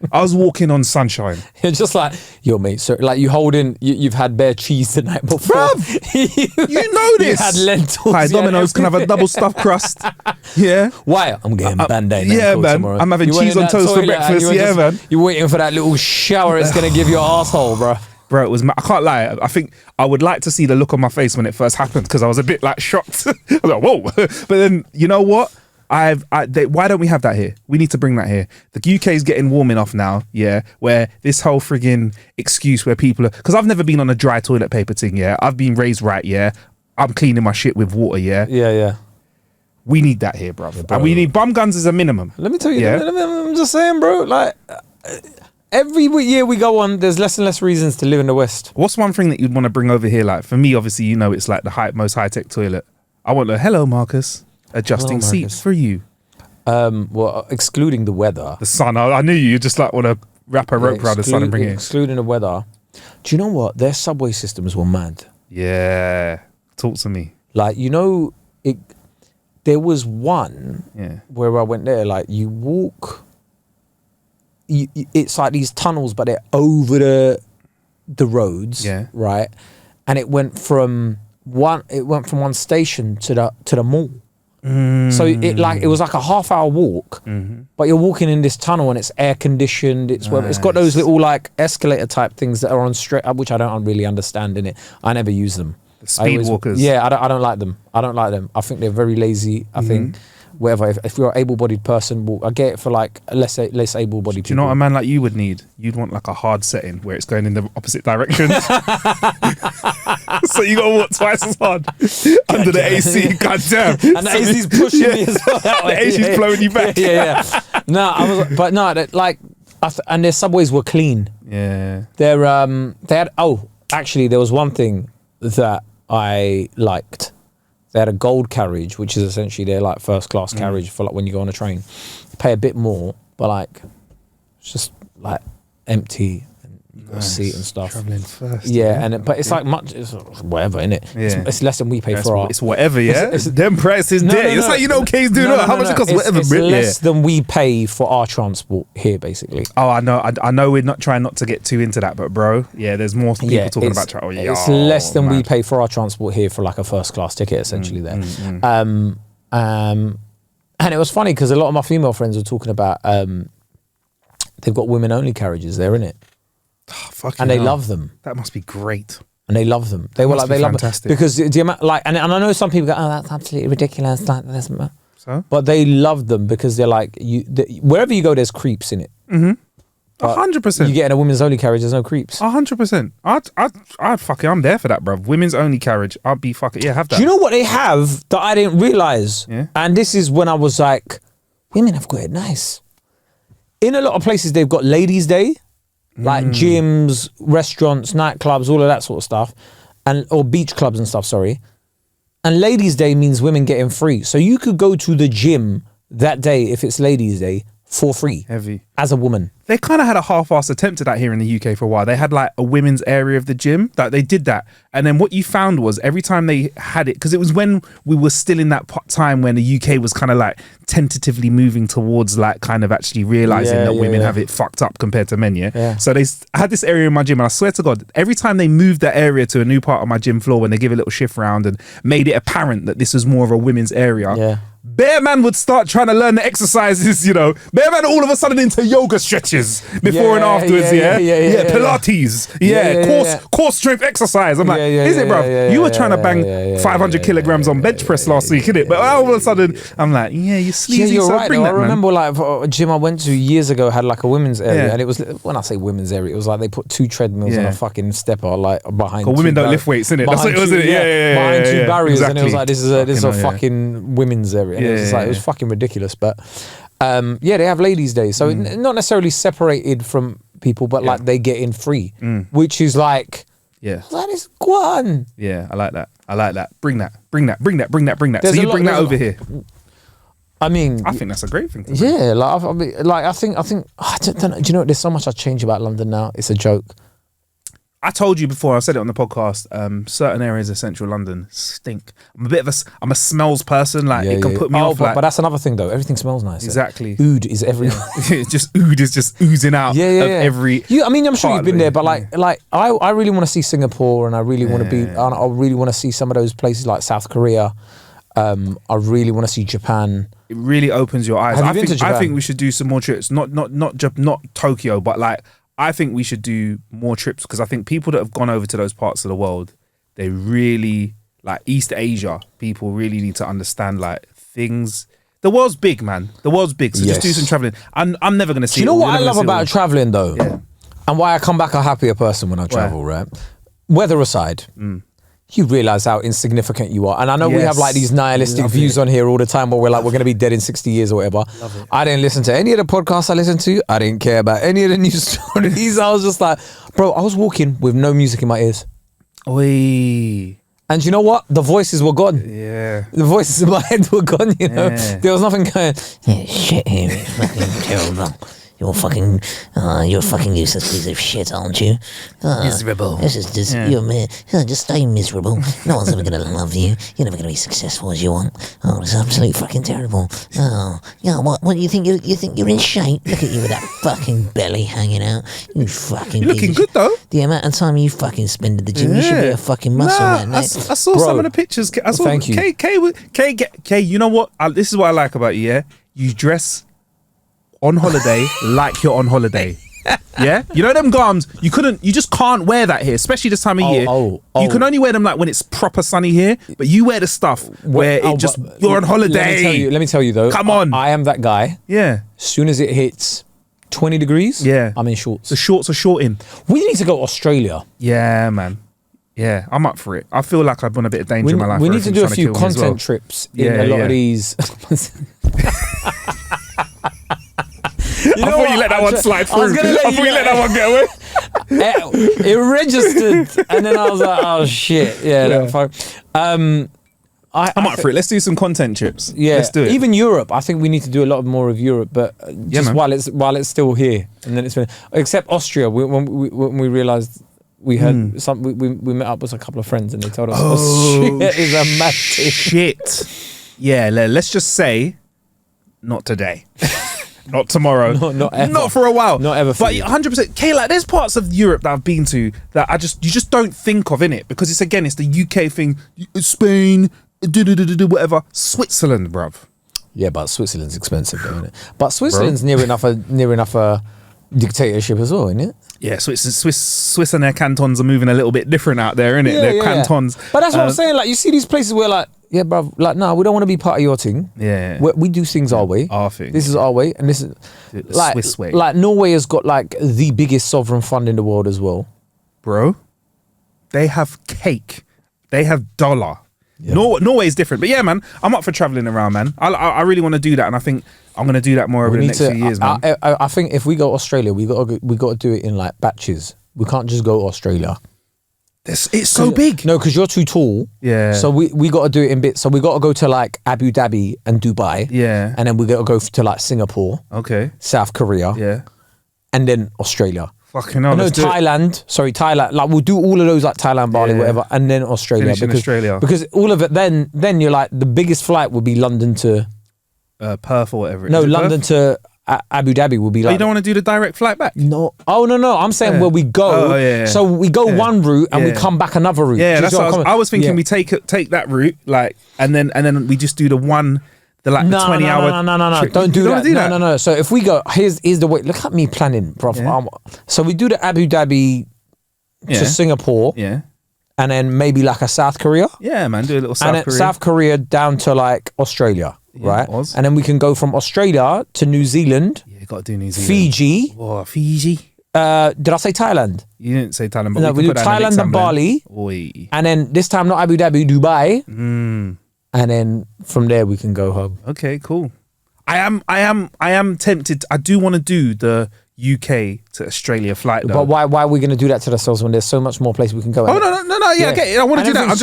Speaker 2: I was walking on sunshine.
Speaker 1: You're just like, yo, mate, sir, like you've had bare cheese the night before.
Speaker 2: Bruv, you know this.
Speaker 1: You had lentils.
Speaker 2: Hi, Domino's can have a double stuffed crust. Yeah.
Speaker 1: Why? I'm getting Bandai.
Speaker 2: Yeah, man. Tomorrow. I'm having cheese on toast for breakfast. Yeah, man.
Speaker 1: You're waiting for that little shower it's going to give your asshole, bro.
Speaker 2: Bro, it was. I can't lie. I think I would like to see the look on my face when it first happened because I was a bit like shocked. I was like, whoa! But then you know what? Why don't we have that here? We need to bring that here. The UK is getting warm enough now, yeah, where this whole frigging excuse where people are, because I've never been on a dry toilet paper thing, yeah. I've been raised right, yeah. I'm cleaning my shit with water, yeah.
Speaker 1: Yeah.
Speaker 2: We need that here, bro. And we need bum guns as a minimum.
Speaker 1: Let me tell you, I'm just saying, bro, like every year we go on, there's less and less reasons to live in the West.
Speaker 2: What's one thing that you'd want to bring over here? Like for me, obviously, you know, it's like the most high-tech toilet. I want a hello, Marcus. Adjusting seats for you.
Speaker 1: Well, excluding the weather.
Speaker 2: The sun. I knew you just like want to wrap a rope around the sun and bring it in.
Speaker 1: Excluding the weather. Do you know what? Their subway systems were mad.
Speaker 2: Yeah. Talk to me.
Speaker 1: Like, you know, there was one where I went there, like you walk, it's like these tunnels, but they're over the roads, right? And it went from one station to the mall. So it was like a half-hour walk, but you're walking in this tunnel and it's air conditioned. It's got those little like escalator type things that are on straight up, which I don't really understand in it. I never use them.
Speaker 2: The speed walkers.
Speaker 1: Yeah, I don't like them. I think they're very lazy. I think whatever. If you're an able-bodied person, I get it for like less able-bodied.
Speaker 2: Do you know what a man like you would need? You'd want like a hard setting where it's going in the opposite direction. So you gotta walk twice as hard under the AC. God damn!
Speaker 1: And the AC's pushing me as well.
Speaker 2: The AC's blowing you back.
Speaker 1: Yeah. And their subways were clean.
Speaker 2: Yeah.
Speaker 1: They had. Oh, actually, there was one thing that I liked. They had a gold carriage, which is essentially their like first class carriage for like when you go on a train. You pay a bit more, but like it's just like empty and you got a seat and stuff.
Speaker 2: Traveling first.
Speaker 1: Yeah, but it's like it's whatever, innit?
Speaker 2: Yeah.
Speaker 1: It's less than we pay for our.
Speaker 2: It's whatever, yeah. It's them prices there. It's like K's doing how much it costs. Whatever.
Speaker 1: It's less than we pay for our transport here, basically.
Speaker 2: Oh, I know. I know. We're not trying not to get too into that, but bro, yeah, there's more people talking about travel.
Speaker 1: It's less than we pay for our transport here for like a first class ticket, essentially. And it was funny because a lot of my female friends were talking about they've got women only carriages there, innit? And they love them.
Speaker 2: That must be great.
Speaker 1: And they love them. They love them because the amount, like, and I know some people go, "Oh, that's absolutely ridiculous."
Speaker 2: So,
Speaker 1: but they love them because they're like, wherever you go, there's creeps in it.
Speaker 2: 100%.
Speaker 1: You get in a women's only carriage, there's no creeps.
Speaker 2: 100%. I'd fucking, I'm there for that, bruv. Women's only carriage. I'd be fucking, have that.
Speaker 1: Do you know what they have that I didn't realize?
Speaker 2: Yeah.
Speaker 1: And this is when I was like, women have got it nice. In a lot of places, they've got ladies' day. Like gyms, restaurants, nightclubs, all of that sort of stuff, or beach clubs and stuff. Sorry, and Ladies' Day means women getting free. So you could go to the gym that day if it's Ladies' Day for free.
Speaker 2: Heavy
Speaker 1: as a woman.
Speaker 2: They kind of had a half-assed attempt at that here in the UK for a while. They had like a women's area of the gym that they did that, and then what you found was every time they had it, because it was when we were still in that time when the UK was kind of like tentatively moving towards like kind of actually realizing that women have it fucked up compared to men. So they had this area in my gym, and I swear to God, every time they moved that area to a new part of my gym floor, when they give a little shift round and made it apparent that this was more of a women's area, Bear Man would start trying to learn the exercises, Bear Man all of a sudden into yoga stretches before and afterwards, Pilates, core strength exercise. I'm like, is it, bruv? You were trying to bang 500 kilograms on bench press last week, innit? But all of a sudden, I'm like, you're sleazy,
Speaker 1: you're
Speaker 2: so
Speaker 1: right,
Speaker 2: bring that,
Speaker 1: I remember like a gym I went to years ago had like a women's area, and it was, when I say women's area, it was like they put 2 treadmills and a fucking stepper like behind.
Speaker 2: Women don't lift weights, innit? That's what it was, innit?
Speaker 1: Behind 2 barriers, and it was like, this is a fucking women's area. And it was just like, it was fucking ridiculous. But they have Ladies' Day, so not necessarily separated from people, but like they get in free, which is like, that is one.
Speaker 2: Yeah, I like that. Bring that. So you bring that over here.
Speaker 1: I mean,
Speaker 2: I think that's a great thing.
Speaker 1: I think I don't know. Do you know what? There's so much I change about London now. It's a joke.
Speaker 2: I told you before, I said it on the podcast, certain areas of central London stink. I'm a smells person, like it can put me off.
Speaker 1: But that's another thing though, everything smells nice.
Speaker 2: Exactly.
Speaker 1: Oud is everywhere.
Speaker 2: Oud is just oozing out of every
Speaker 1: I'm sure you've been there, but I really want to see Singapore, and I really want to I really want to see some of those places like South Korea. I really want to see Japan.
Speaker 2: It really opens your eyes.
Speaker 1: Have you been to Japan?
Speaker 2: I think we should do some more trips. Not Tokyo, but like I think we should do more trips because I think people that have gone over to those parts of the world, they really, like East Asia, people really need to understand like things. The world's big, man. The world's big. So just do some traveling. I'm never going to see
Speaker 1: Do you
Speaker 2: it
Speaker 1: know
Speaker 2: all.
Speaker 1: what I love about traveling though?
Speaker 2: Yeah.
Speaker 1: And why I come back a happier person when I travel, right? Weather aside, you realise how insignificant you are. And I know we have like these nihilistic views on here all the time where we're like, we're going to be dead in 60 years or whatever. I didn't listen to any of the podcasts I listened to. I didn't care about any of the news stories. I was just like, bro, I was walking with no music in my ears.
Speaker 2: Oi.
Speaker 1: And you know what? The voices were gone.
Speaker 2: Yeah.
Speaker 1: The voices in my head were gone, you know?
Speaker 2: Yeah.
Speaker 1: There was nothing going,
Speaker 3: Yeah, shit here is fucking terrible. You're a fucking useless piece of shit, aren't you?
Speaker 2: Miserable.
Speaker 3: This is just, just stay miserable. No one's ever going to love you. You're never going to be successful as you want. Oh, it's absolutely fucking terrible. Oh, yeah, what do you think? You think you're in shape? Look at you with that fucking belly hanging out. You fucking
Speaker 2: You're looking good though.
Speaker 3: The amount of time you fucking spend at the gym, you should be a fucking muscle man,
Speaker 2: I
Speaker 3: mate.
Speaker 2: saw some of the pictures. I saw,
Speaker 1: thank you.
Speaker 2: Kay, you know what? This is what I like about you, yeah? You dress on holiday like you're on holiday. Yeah? You know them garms, you just can't wear that here, especially this time of year. You can only wear them like when it's proper sunny here, but you wear the stuff where you're on holiday.
Speaker 1: Let me tell you though.
Speaker 2: Come on.
Speaker 1: I am that guy.
Speaker 2: Yeah.
Speaker 1: As soon as it hits 20 degrees, I'm in shorts.
Speaker 2: The shorts are short in.
Speaker 1: We need to go to Australia.
Speaker 2: Yeah, man. Yeah, I'm up for it. I feel like I've won a bit of danger in my life.
Speaker 1: We need to do a few content trips in a lot of these.
Speaker 2: I thought you let that one slide through. I thought you let that one get away.
Speaker 1: It registered, and then I was like, "Oh shit, yeah." Fine. I'm
Speaker 2: up for it. Let's do some content trips.
Speaker 1: Yeah,
Speaker 2: let's do it.
Speaker 1: Even Europe, I think we need to do a lot more of Europe, but just while it's still here, and then it's been except Austria. When we realised we had we met up with a couple of friends, and they told us Austria is a massive
Speaker 2: shit. Yeah, let's just say, not today. Not tomorrow.
Speaker 1: Not ever.
Speaker 2: Not for a while.
Speaker 1: Not ever.
Speaker 2: But 100%. Kay, like, there's parts of Europe that I've been to that you just don't think of in it because it's the UK thing. Spain, whatever. Switzerland, bruv.
Speaker 1: Yeah, but Switzerland's expensive, though, isn't it? But Switzerland's near enough a dictatorship as well, isn't it?
Speaker 2: Yeah, Swiss and their cantons are moving a little bit different out there, innit? Their cantons.
Speaker 1: But that's what I'm saying. Like, you see these places where, like, yeah, bruv, like, no, we don't want to be part of your thing.
Speaker 2: Yeah.
Speaker 1: We do things our way.
Speaker 2: Our thing.
Speaker 1: This is our way, and this is like
Speaker 2: Swiss way.
Speaker 1: Like, Norway has got like the biggest sovereign fund in the world as well.
Speaker 2: Bro, they have cake. They have dollar. Yeah. Norway is different, but yeah, man, I'm up for traveling around, man. I really want to do that, and I think I'm going to do that more over the next few years, man.
Speaker 1: I think if we go to Australia, we got to do it in like batches. We can't just go to Australia.
Speaker 2: It's so big.
Speaker 1: No, because you're too tall.
Speaker 2: Yeah.
Speaker 1: So we got to do it in bits. So we got to go to like Abu Dhabi and Dubai.
Speaker 2: Yeah.
Speaker 1: And then we got to go to like Singapore.
Speaker 2: Okay.
Speaker 1: South Korea.
Speaker 2: Yeah.
Speaker 1: And then Australia.
Speaker 2: Fucking hell.
Speaker 1: No, Thailand. Sorry, Thailand. Like we'll do all of those like Thailand, Bali, whatever, and then Australia.
Speaker 2: Finish in Australia.
Speaker 1: Because all of it. Then you're like the biggest flight would be London to
Speaker 2: Perth or whatever.
Speaker 1: No, London to Abu Dhabi will be like.
Speaker 2: You don't want to do the direct flight back?
Speaker 1: No. Oh no. I'm saying where we go.
Speaker 2: Oh, yeah.
Speaker 1: So we go one route and we come back another route.
Speaker 2: Yeah, that's what I was thinking. We take that route, like, and then we just do the 20 hour.
Speaker 1: No. Don't do that. No. So if we go, here's the way. Look at me planning, bro. Yeah. So we do the Abu Dhabi to Singapore.
Speaker 2: Yeah.
Speaker 1: And then maybe like a South Korea.
Speaker 2: Yeah, man. Do a little South Korea.
Speaker 1: And then South Korea down to like Australia. Right, and then we can go from Australia to New Zealand.
Speaker 2: Yeah, you got to do New Zealand.
Speaker 1: Fiji.
Speaker 2: Oh, Fiji.
Speaker 1: Did I say Thailand?
Speaker 2: You didn't say Thailand, but
Speaker 1: no, we do Thailand and Bali.
Speaker 2: Oi.
Speaker 1: And then this time not Abu Dhabi, Dubai. And then from there we can go home.
Speaker 2: Okay, cool. I am tempted. I do want to do the UK to Australia flight, though.
Speaker 1: But why are we going to do that to ourselves when there's so much more places we can go?
Speaker 2: Oh no, yeah, okay. I want to do that. I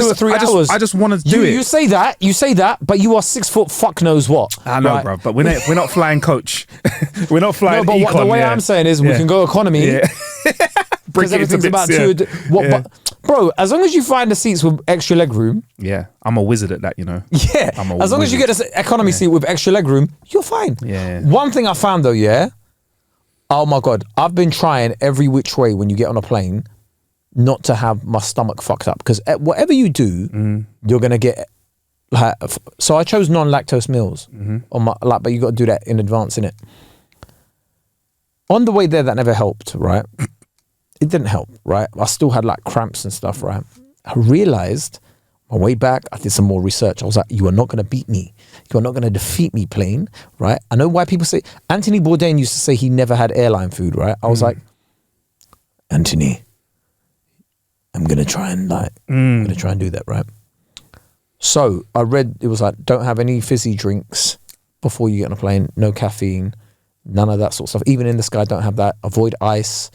Speaker 2: just want to do it.
Speaker 1: You say that, but you are 6 foot fuck knows what.
Speaker 2: I know, bro. But we're not flying coach. We're not flying.
Speaker 1: No, but the way I'm saying is we can go economy. Yeah. Because everything's about but bro, as long as you find the seats with extra leg room.
Speaker 2: Yeah, I'm a wizard at that, you know.
Speaker 1: Yeah, as long as you get an economy seat with extra leg room, you're fine.
Speaker 2: Yeah.
Speaker 1: One thing I found though, oh my God, I've been trying every which way when you get on a plane not to have my stomach fucked up, because whatever you do, you're gonna get. Like, so I chose non-lactose meals on my but you got to do that in advance, innit? On the way there, that never helped, right? It didn't help, right? I still had like cramps and stuff, right? I realized on my way back, I did some more research. I was like, you are not going to beat me. You are not going to defeat me plane, right? I know why people say, Anthony Bourdain used to say he never had airline food, right? I was like, Anthony, I'm going to try and do that, right? So I read, it was like, don't have any fizzy drinks before you get on a plane, no caffeine, none of that sort of stuff. Even in the sky, don't have that. Avoid ice,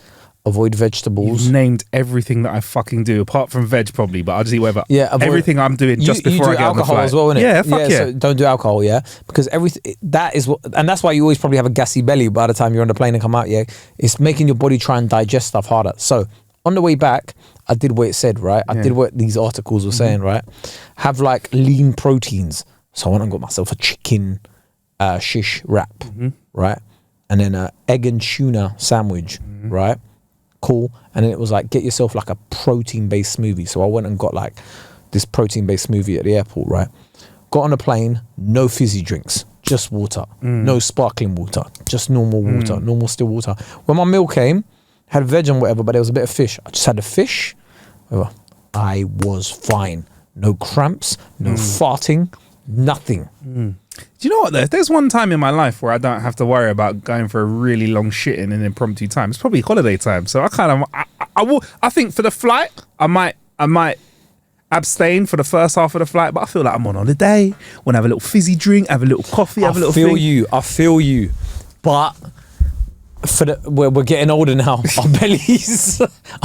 Speaker 1: avoid vegetables.
Speaker 2: You've named everything that I fucking do, apart from veg probably, but I'll just eat whatever.
Speaker 1: Yeah,
Speaker 2: everything I'm doing just before I get on the flight.
Speaker 1: You do alcohol as well, innit?
Speaker 2: Yeah, fuck yeah.
Speaker 1: So don't do alcohol, yeah? Because everything, that is what, and that's why you always probably have a gassy belly by the time you're on the plane and come out, yeah? It's making your body try and digest stuff harder. So on the way back, I did what it said, right? I did what these articles were saying, right? Have like lean proteins. So I went and got myself a chicken shish wrap, right? And then an egg and tuna sandwich, right? Cool. And then it was like, get yourself like a protein-based smoothie. So I went and got like this protein-based smoothie at the airport, right? Got on a plane, no fizzy drinks, just water. No sparkling water, just normal water, normal still water. When my meal came, had veg and whatever, but there was a bit of fish. I just had the fish. I was fine. No cramps, no farting, nothing.
Speaker 2: Do you know what though? If there's one time in my life where I don't have to worry about going for a really long shit in an impromptu time, it's probably holiday time. So I think for the flight, I might abstain for the first half of the flight, but I feel like I'm on holiday. Want to have a little fizzy drink, have a little coffee, have a little thing.
Speaker 1: I feel you. But we're getting older now. Our bellies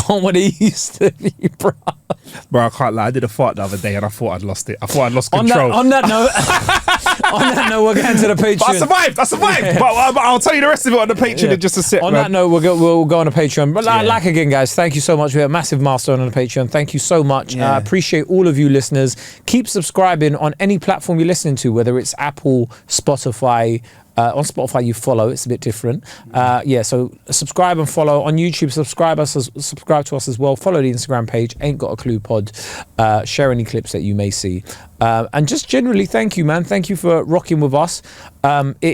Speaker 1: aren't what they used to be, bro.
Speaker 2: Bro, I can't lie. I did a fart the other day and I thought I'd lost it. I thought I'd lost control.
Speaker 1: On that note, we're going to the Patreon.
Speaker 2: But I survived. Yeah. But I'll tell you the rest of it on the Patreon in just a sec.
Speaker 1: On that note, we'll go on the Patreon. But like again, guys, thank you so much. We have a massive milestone on the Patreon. Thank you so much. I appreciate all of you listeners. Keep subscribing on any platform you're listening to, whether it's Apple, Spotify. On Spotify, you follow. It's a bit different. So subscribe and follow. On YouTube, subscribe to us as well. Follow the Instagram page, Ain't Got a Clue Pod. Share any clips that you may see. And just generally, thank you, man. Thank you for rocking with us. I met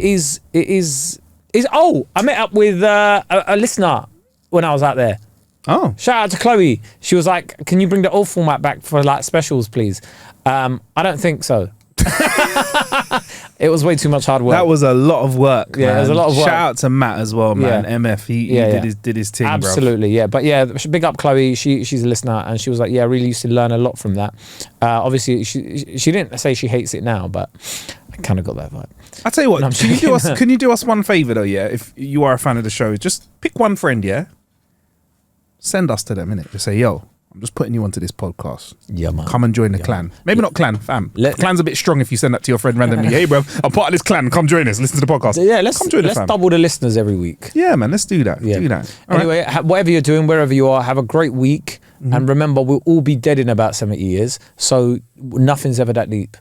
Speaker 1: up with a listener when I was out there.
Speaker 2: Oh.
Speaker 1: Shout out to Chloe. She was like, can you bring the old format back for like specials, please? I don't think so. It was way too much hard work.
Speaker 2: That was a lot of work.
Speaker 1: Yeah,
Speaker 2: man.
Speaker 1: it was a lot of work.
Speaker 2: Shout out to Matt as well, man. MF, he did his thing,
Speaker 1: absolutely, bro. But big up Chloe. She's a listener, and she was like, I really used to learn a lot from that. Obviously, she didn't say she hates it now, but I kind of got that vibe.
Speaker 2: I tell you what, can you do us one favor though? Yeah, if you are a fan of the show, just pick one friend. Yeah, send us to them, innit? Just say, yo, I'm just putting you onto this podcast.
Speaker 1: Yeah, man.
Speaker 2: Come and join the clan. Maybe not clan, fam. Clan's a bit strong if you send that to your friend randomly. Hey, bro, I'm part of this clan. Come join us. Listen to the podcast.
Speaker 1: Yeah, let's double the listeners every week.
Speaker 2: Yeah, man. Let's do that.
Speaker 1: Yeah.
Speaker 2: Do that.
Speaker 1: Anyway, whatever you're doing, wherever you are, have a great week. And remember, we'll all be dead in about 70 years. So nothing's ever that deep.